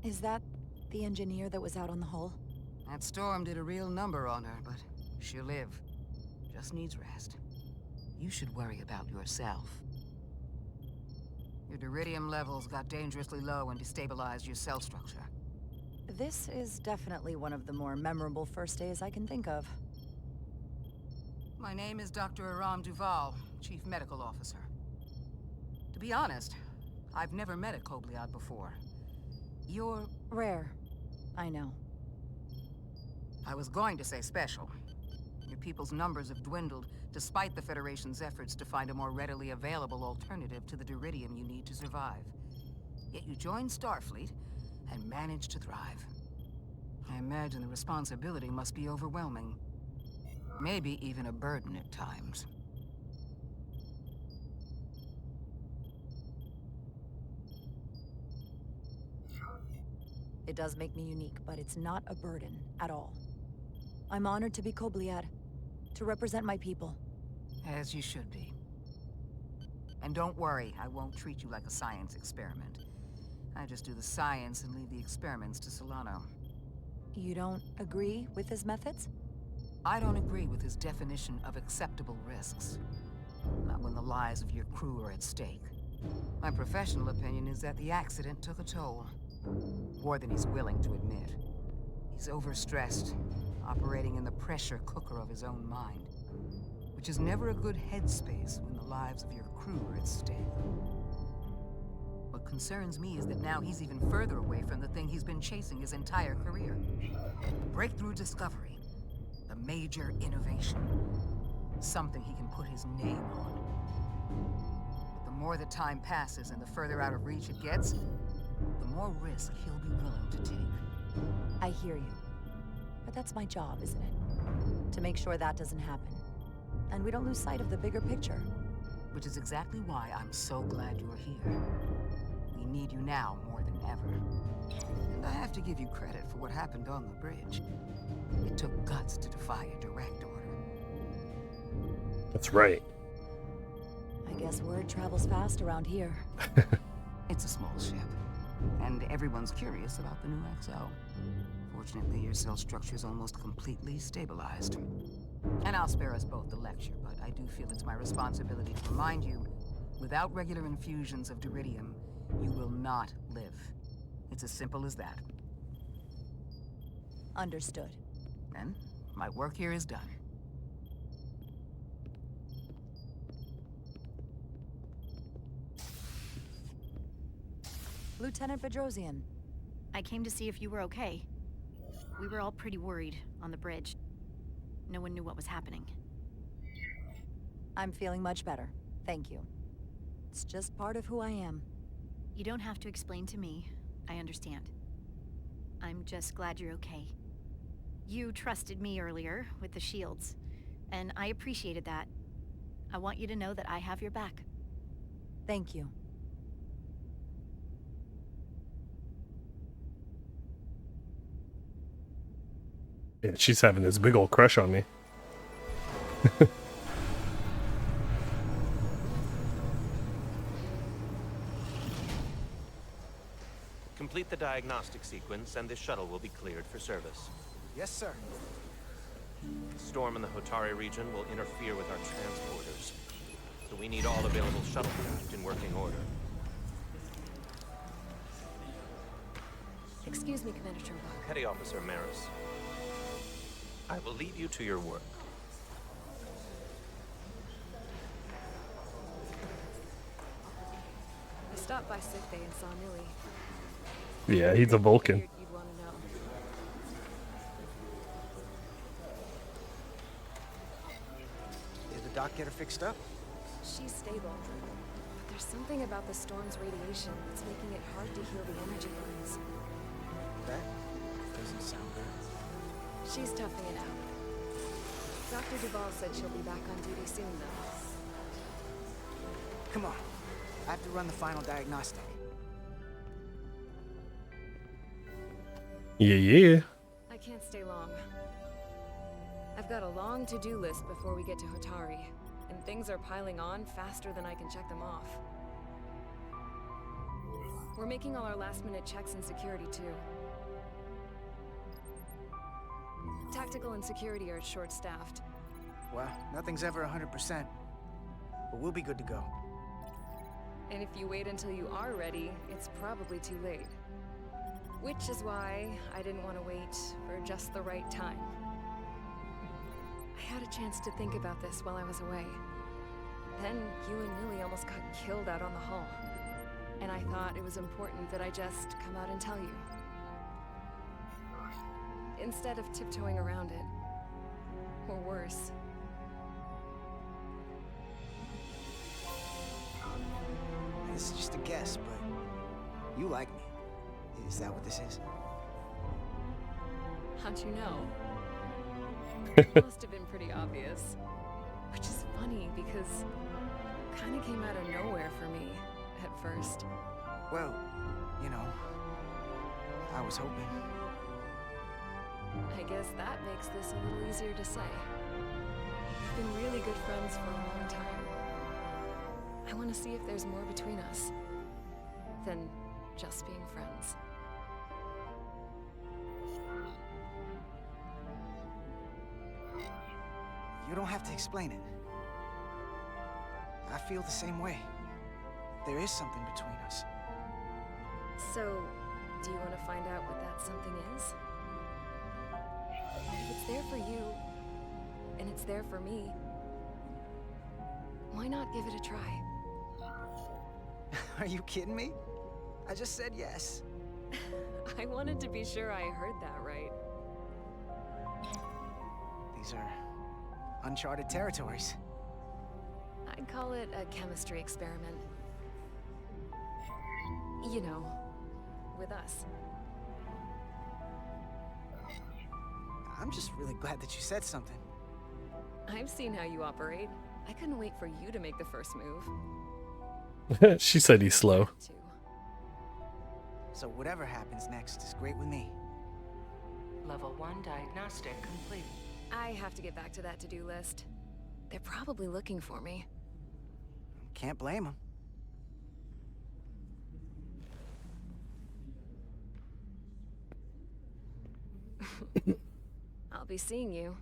Is that the engineer that was out on the hull? That storm did a real number on her, but she'll live. Just needs rest. You should worry about yourself. Your duridium levels got dangerously low and destabilized your cell structure. This is definitely one of the more memorable first days I can think of. My name is Dr. Aram Duval, Chief Medical Officer. To be honest, I've never met a Kobliad before. You're... Rare. I know. I was going to say special. Your people's numbers have dwindled, despite the Federation's efforts to find a more readily available alternative to the duridium you need to survive. Yet you joined Starfleet, and managed to thrive. I imagine the responsibility must be overwhelming. Maybe even a burden at times. It does make me unique, but it's not a burden at all. I'm honored to be Kobliad, to represent my people. As you should be. And don't worry, I won't treat you like a science experiment. I just do the science and leave the experiments to Solano. You don't agree with his methods? I don't agree with his definition of acceptable risks. Not when the lives of your crew are at stake. My professional opinion is that the accident took a toll. More than he's willing to admit. He's overstressed, operating in the pressure cooker of his own mind. Which is never a good headspace when the lives of your crew are at stake. What concerns me is that now he's even further away from the thing he's been chasing his entire career. Breakthrough discovery. A major innovation. Something he can put his name on. But the more the time passes and the further out of reach it gets, the more risk he'll be willing to take. I hear you. But that's my job, isn't it? To make sure that doesn't happen. And we don't lose sight of the bigger picture. Which is exactly why I'm so glad you're here. We need you now more than ever. And I have to give you credit for what happened on the bridge. It took guts to defy a direct order. That's right. I guess word travels fast around here. It's a small ship. And everyone's curious about the new XO. Fortunately, your cell structure's almost completely stabilized. And I'll spare us both the lecture, but I do feel it's my responsibility to remind you, without regular infusions of Duridium, you will not live. It's as simple as that. Understood. And my work here is done. Lieutenant Bedrosian. I came to see if you were okay. We were all pretty worried on the bridge. No one knew what was happening. I'm feeling much better. Thank you. It's just part of who I am. You don't have to explain to me. I understand. I'm just glad you're okay. You trusted me earlier with the shields, and I appreciated that. I want you to know that I have your back. Thank you. Yeah, she's having this big old crush on me. Complete the diagnostic sequence, and this shuttle will be cleared for service. Yes, sir. Storm in the Hotari region will interfere with our transporters, so we need all available shuttlecraft in working order. Excuse me, Commander Chobot. Petty Officer Maris, I will leave you to your work. I stopped by sick bay and saw Millie. Yeah, he's a Vulcan. You'd want to know. Did the doc get her fixed up? She's stable, but there's something about the storm's radiation that's making it hard to heal the energy burns. That doesn't sound good. She's toughing it out. Dr. Duvall said she'll be back on duty soon, though. Come on. I have to run the final diagnostic. Yeah. I can't stay long. I've got a long to-do list before we get to Hotari, and things are piling on faster than I can check them off. We're making all our last-minute checks and security, too. Tactical and security are short-staffed. Well, nothing's ever 100%. But we'll be good to go. And if you wait until you are ready, it's probably too late. Which is why I didn't want to wait for just the right time. I had a chance to think about this while I was away. Then you and Millie almost got killed out on the hull. And I thought it was important that I just come out and tell you. Instead of tiptoeing around it. Or worse. This is just a guess, but you like me. Is that what this is? How'd you know? It must have been pretty obvious. Which is funny because it kind of came out of nowhere for me at first. Well, you know, I was hoping. I guess that makes this a little easier to say. We've been really good friends for a long time. I want to see if there's more between us than just being friends. You don't have to explain it. I feel the same way. There is something between us. So, do you want to find out what that something is? If it's there for you, and it's there for me, why not give it a try? Are you kidding me? I just said yes. I wanted to be sure I heard that right. These are uncharted territories. I'd call it a chemistry experiment. You know, with us. I'm just really glad that you said something. I've seen how you operate. I couldn't wait for you to make the first move. She said he's slow. So whatever happens next is great with me. Level 1 diagnostic complete. I have to get back to that to-do list. They're probably looking for me. Can't blame them. I'll be seeing you.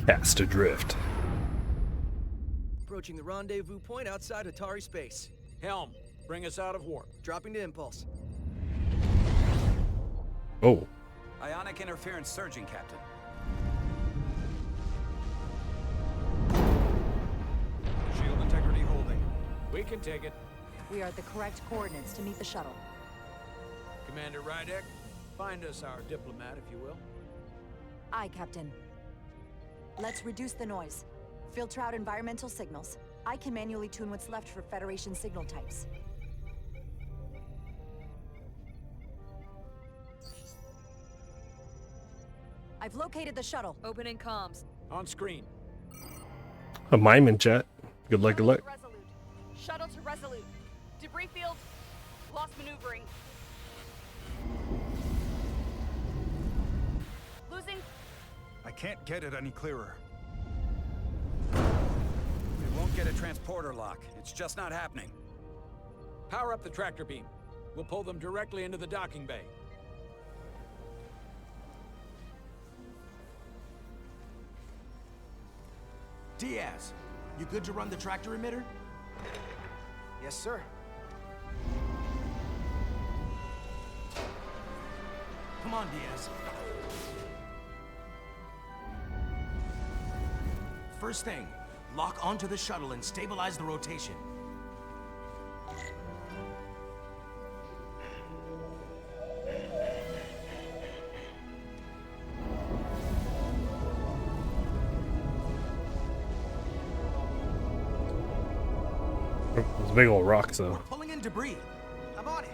Cast adrift. Approaching the rendezvous point outside Atari space. Helm, bring us out of warp. Dropping to impulse. Oh. Ionic interference surging, Captain. Shield integrity holding. We can take it. We are at the correct coordinates to meet the shuttle. Commander Rydek, find us our diplomat, if you will. Aye, Captain. Let's reduce the noise. Filter out environmental signals. I can manually tune what's left for Federation signal types. I've located the shuttle. Opening comms. On screen. A mime in chat. Good luck, good luck. Shuttle to Resolute. Debris field. Lost maneuvering. Losing. I can't get it any clearer. We won't get a transporter lock. It's just not happening. Power up the tractor beam. We'll pull them directly into the docking bay. Diaz, you good to run the tractor emitter? Yes, sir. Come on, Diaz. First thing, lock onto the shuttle and stabilize the rotation. There's a big old rock, though. Pulling in debris. I'm on it.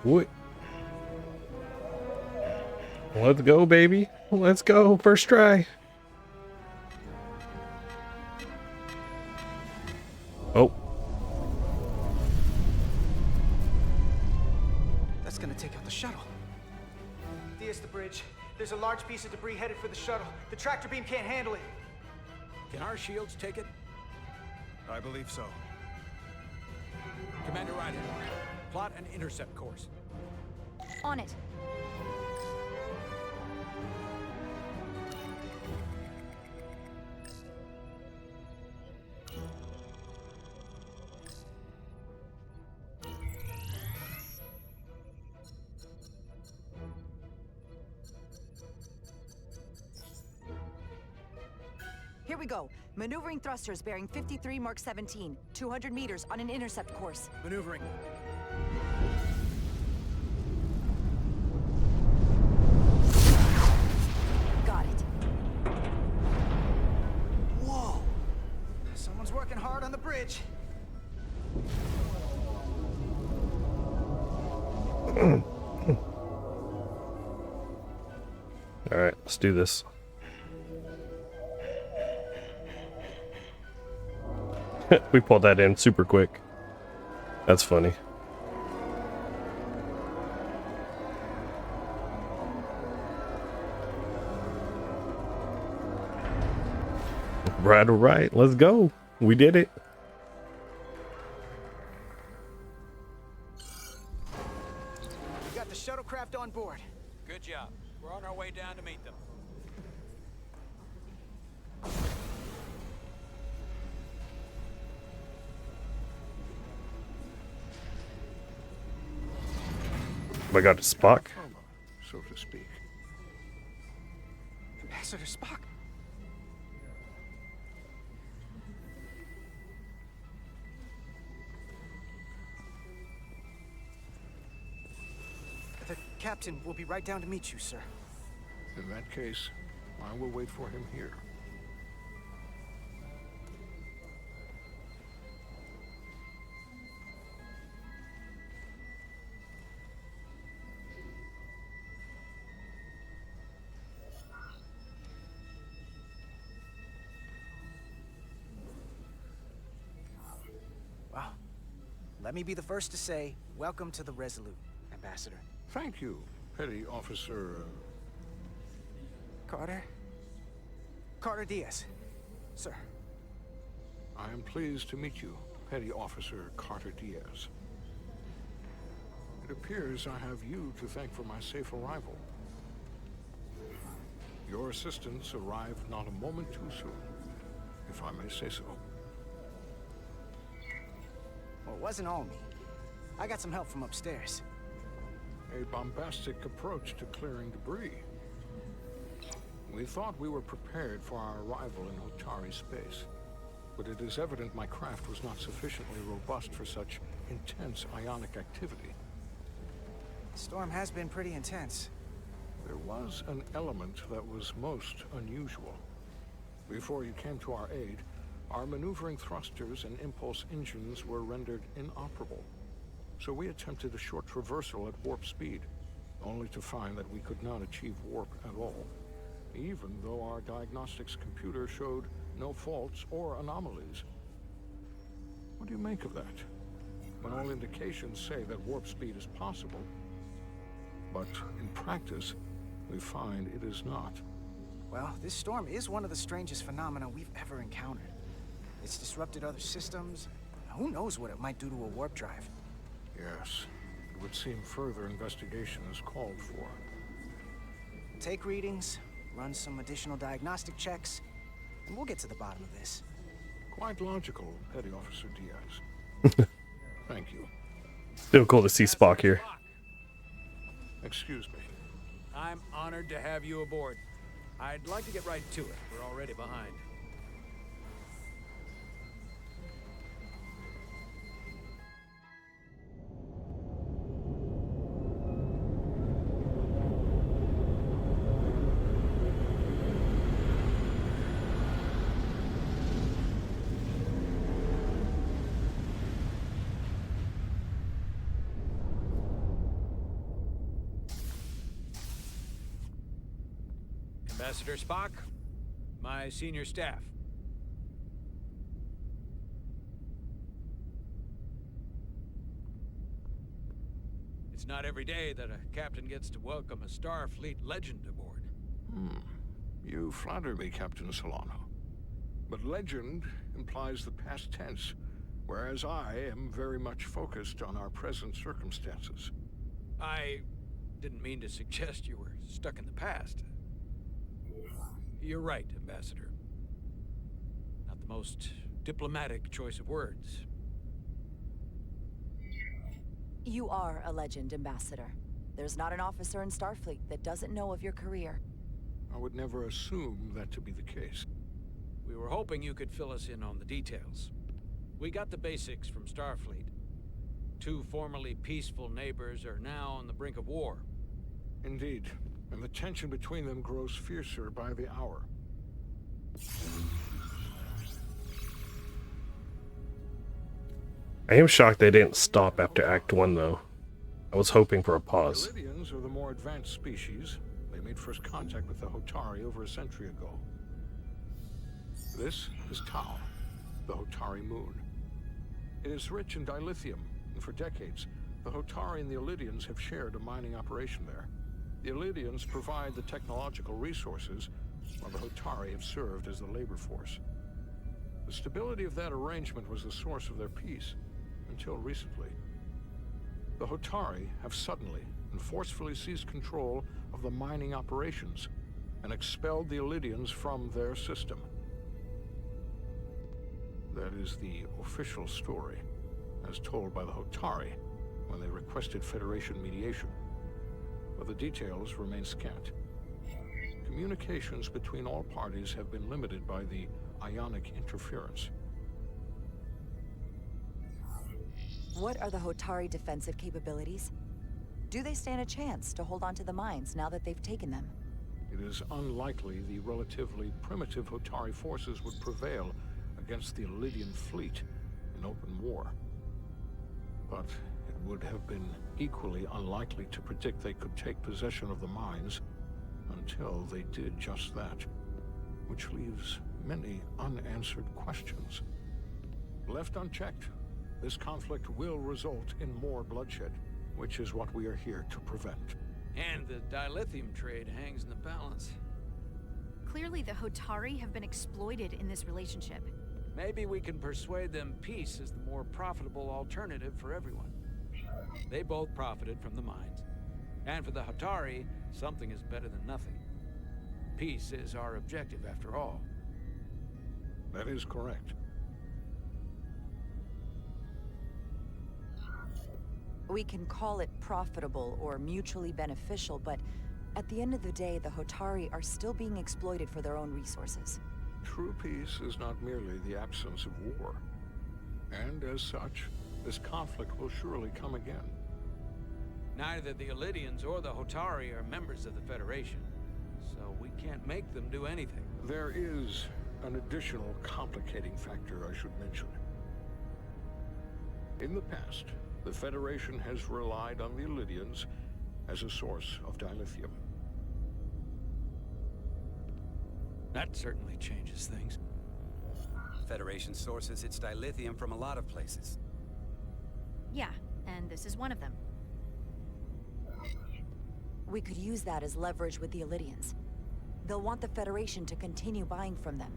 What? Let's go, baby. Let's go. First try. Oh. That's gonna take out the shuttle. Diaz, the bridge. There's a large piece of debris headed for the shuttle. The tractor beam can't handle it. Can our shields take it? I believe so. Commander Ryder, plot an intercept course. On it. Here we go. Maneuvering thrusters bearing 53 Mark 17, 200 meters on an intercept course. Maneuvering. working hard on the bridge. All right, let's do this. We pulled that in super quick. That's funny. Right, all right, let's go. We did it. We got the shuttlecraft on board. Good job. We're on our way down to meet them. I got Spock. So to speak. Ambassador Spock. The captain will be right down to meet you, sir. In that case, I will wait for him here. Well, let me be the first to say, welcome to the Resolute, Ambassador. Thank you, Petty Officer... Carter? Carter Diaz, sir. I am pleased to meet you, Petty Officer Carter Diaz. It appears I have you to thank for my safe arrival. Your assistance arrived not a moment too soon, if I may say so. Well, it wasn't all me. I got some help from upstairs. A bombastic approach to clearing debris. We thought we were prepared for our arrival in Hotari space, but it is evident my craft was not sufficiently robust for such intense ionic activity. The storm has been pretty intense. There was an element that was most unusual. Before you came to our aid, our maneuvering thrusters and impulse engines were rendered inoperable. So we attempted a short traversal at warp speed, only to find that we could not achieve warp at all, even though our diagnostics computer showed no faults or anomalies. What do you make of that? When all indications say that warp speed is possible, but in practice, we find it is not. Well, this storm is one of the strangest phenomena we've ever encountered. It's disrupted other systems. Who knows what it might do to a warp drive? Yes, it would seem further investigation is called for. Take readings, run some additional diagnostic checks, and we'll get to the bottom of this. Quite logical, Petty Officer Diaz. Thank you. Still cool to see Spock here. Excuse me. I'm honored to have you aboard. I'd like to get right to it. We're already behind. Ambassador Spock, my senior staff. It's not every day that a captain gets to welcome a Starfleet legend aboard. You flatter me, Captain Solano. But legend implies the past tense, whereas I am very much focused on our present circumstances. I didn't mean to suggest you were stuck in the past. You're right, Ambassador. Not the most diplomatic choice of words. You are a legend, Ambassador. There's not an officer in Starfleet that doesn't know of your career. I would never assume that to be the case. We were hoping you could fill us in on the details. We got the basics from Starfleet. Two formerly peaceful neighbors are now on the brink of war. Indeed, and the tension between them grows fiercer by the hour. I am shocked they didn't stop after Act 1, though. I was hoping for a pause. The Lydians are the more advanced species. They made first contact with the Hotari over a century ago. This is Tau, the Hotari moon. It is rich in dilithium, and for decades, the Hotari and the Illidians have shared a mining operation there. The Illidians provide the technological resources, while the Hotari have served as the labor force. The stability of that arrangement was the source of their peace, until recently. The Hotari have suddenly and forcefully seized control of the mining operations and expelled the Illidians from their system. That is the official story, as told by the Hotari when they requested Federation mediation. But the details remain scant. Communications between all parties have been limited by the ionic interference. What are the Hotari defensive capabilities? Do they stand a chance to hold on to the mines now that they've taken them? It is unlikely the relatively primitive Hotari forces would prevail against the Illidian fleet in open war. But it would have been equally unlikely to predict they could take possession of the mines until they did just that, which leaves many unanswered questions. Left unchecked, this conflict will result in more bloodshed, which is what we are here to prevent. And the dilithium trade hangs in the balance. Clearly the Hotari have been exploited in this relationship. Maybe we can persuade them peace is the more profitable alternative for everyone. They both profited from the mines. And for the Hotari, something is better than nothing. Peace is our objective, after all. That is correct. We can call it profitable or mutually beneficial, but at the end of the day, the Hotari are still being exploited for their own resources. True peace is not merely the absence of war. And as such, this conflict will surely come again. Neither the Illidians or the Hotari are members of the Federation, so we can't make them do anything. There is an additional complicating factor I should mention. In the past, the Federation has relied on the Illidians as a source of dilithium. That certainly changes things. Federation sources its dilithium from a lot of places. Yeah, and this is one of them. We could use that as leverage with the Illidians. They'll want the Federation to continue buying from them.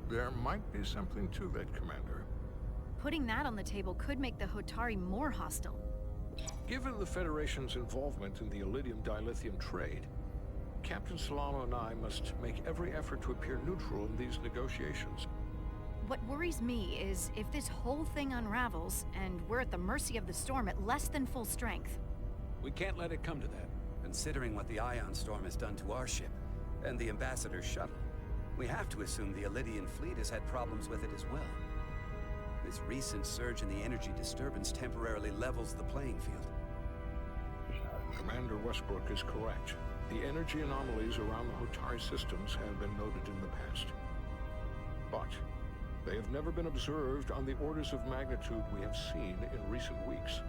There might be something to that, Commander. Putting that on the table could make the Hotari more hostile. Given the Federation's involvement in the Illidium dilithium trade, Captain Solano and I must make every effort to appear neutral in these negotiations. What worries me is if this whole thing unravels, and we're at the mercy of the storm at less than full strength. We can't let it come to that. Considering what the ion storm has done to our ship, and the Ambassador's shuttle, we have to assume the Illidian fleet has had problems with it as well. This recent surge in the energy disturbance temporarily levels the playing field. Commander Westbrook is correct. The energy anomalies around the Hotari systems have been noted in the past. But they have never been observed on the orders of magnitude we have seen in recent weeks.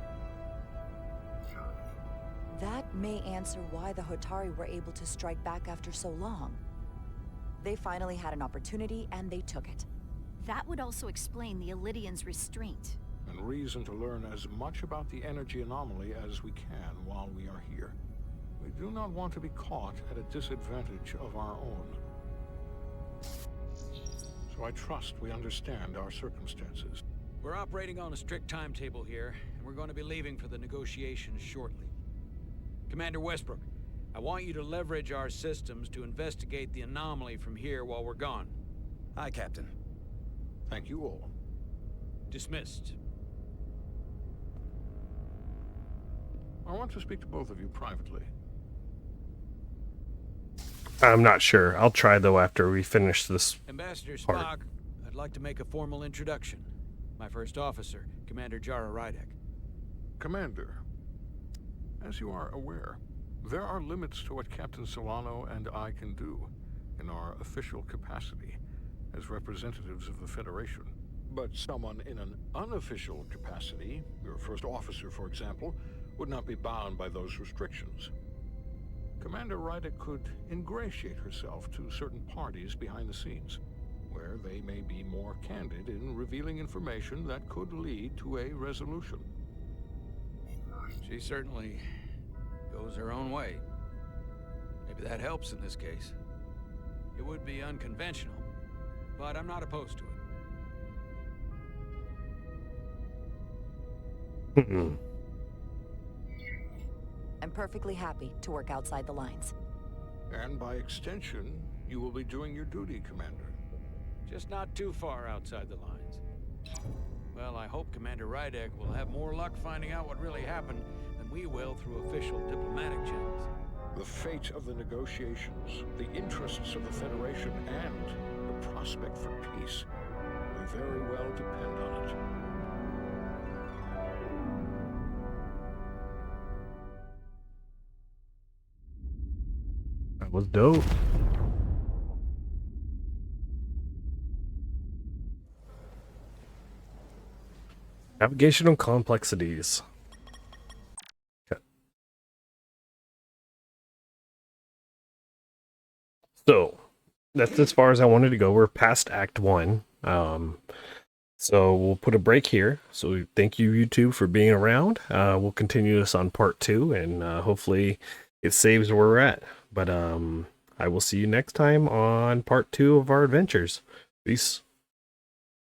That may answer why the Hotari were able to strike back after so long. They finally had an opportunity, and they took it. That would also explain the Illidians' restraint. And reason to learn as much about the energy anomaly as we can while we are here. We do not want to be caught at a disadvantage of our own. So I trust we understand our circumstances. We're operating on a strict timetable here, and we're going to be leaving for the negotiations shortly. Commander Westbrook, I want you to leverage our systems to investigate the anomaly from here while we're gone. Aye, Captain. Thank you all. Dismissed. I want to speak to both of you privately. I'm not sure. I'll try, though, after we finish this Ambassador part. Spock, I'd like to make a formal introduction. My first officer, Commander Jara Rydek. Commander, as you are aware, there are limits to what Captain Solano and I can do in our official capacity as representatives of the Federation. But someone in an unofficial capacity, your first officer for example, would not be bound by those restrictions. Commander Ryder could ingratiate herself to certain parties behind the scenes, where they may be more candid in revealing information that could lead to a resolution. She certainly goes her own way. Maybe that helps in this case. It would be unconventional, but I'm not opposed to it. I'm perfectly happy to work outside the lines. And by extension, you will be doing your duty, Commander. Just not too far outside the lines. Well, I hope Commander Rydek will have more luck finding out what really happened than we will through official diplomatic channels. The fate of the negotiations, the interests of the Federation, and the prospect for peace may very well depend on it. That was dope. Navigational complexities. Okay. So that's as far as I wanted to go. We're past Act 1. So we'll put a break here. So thank you, YouTube, for being around. We'll continue this on part 2, and hopefully it saves where we're at. But I will see you next time on part 2 of our adventures. Peace.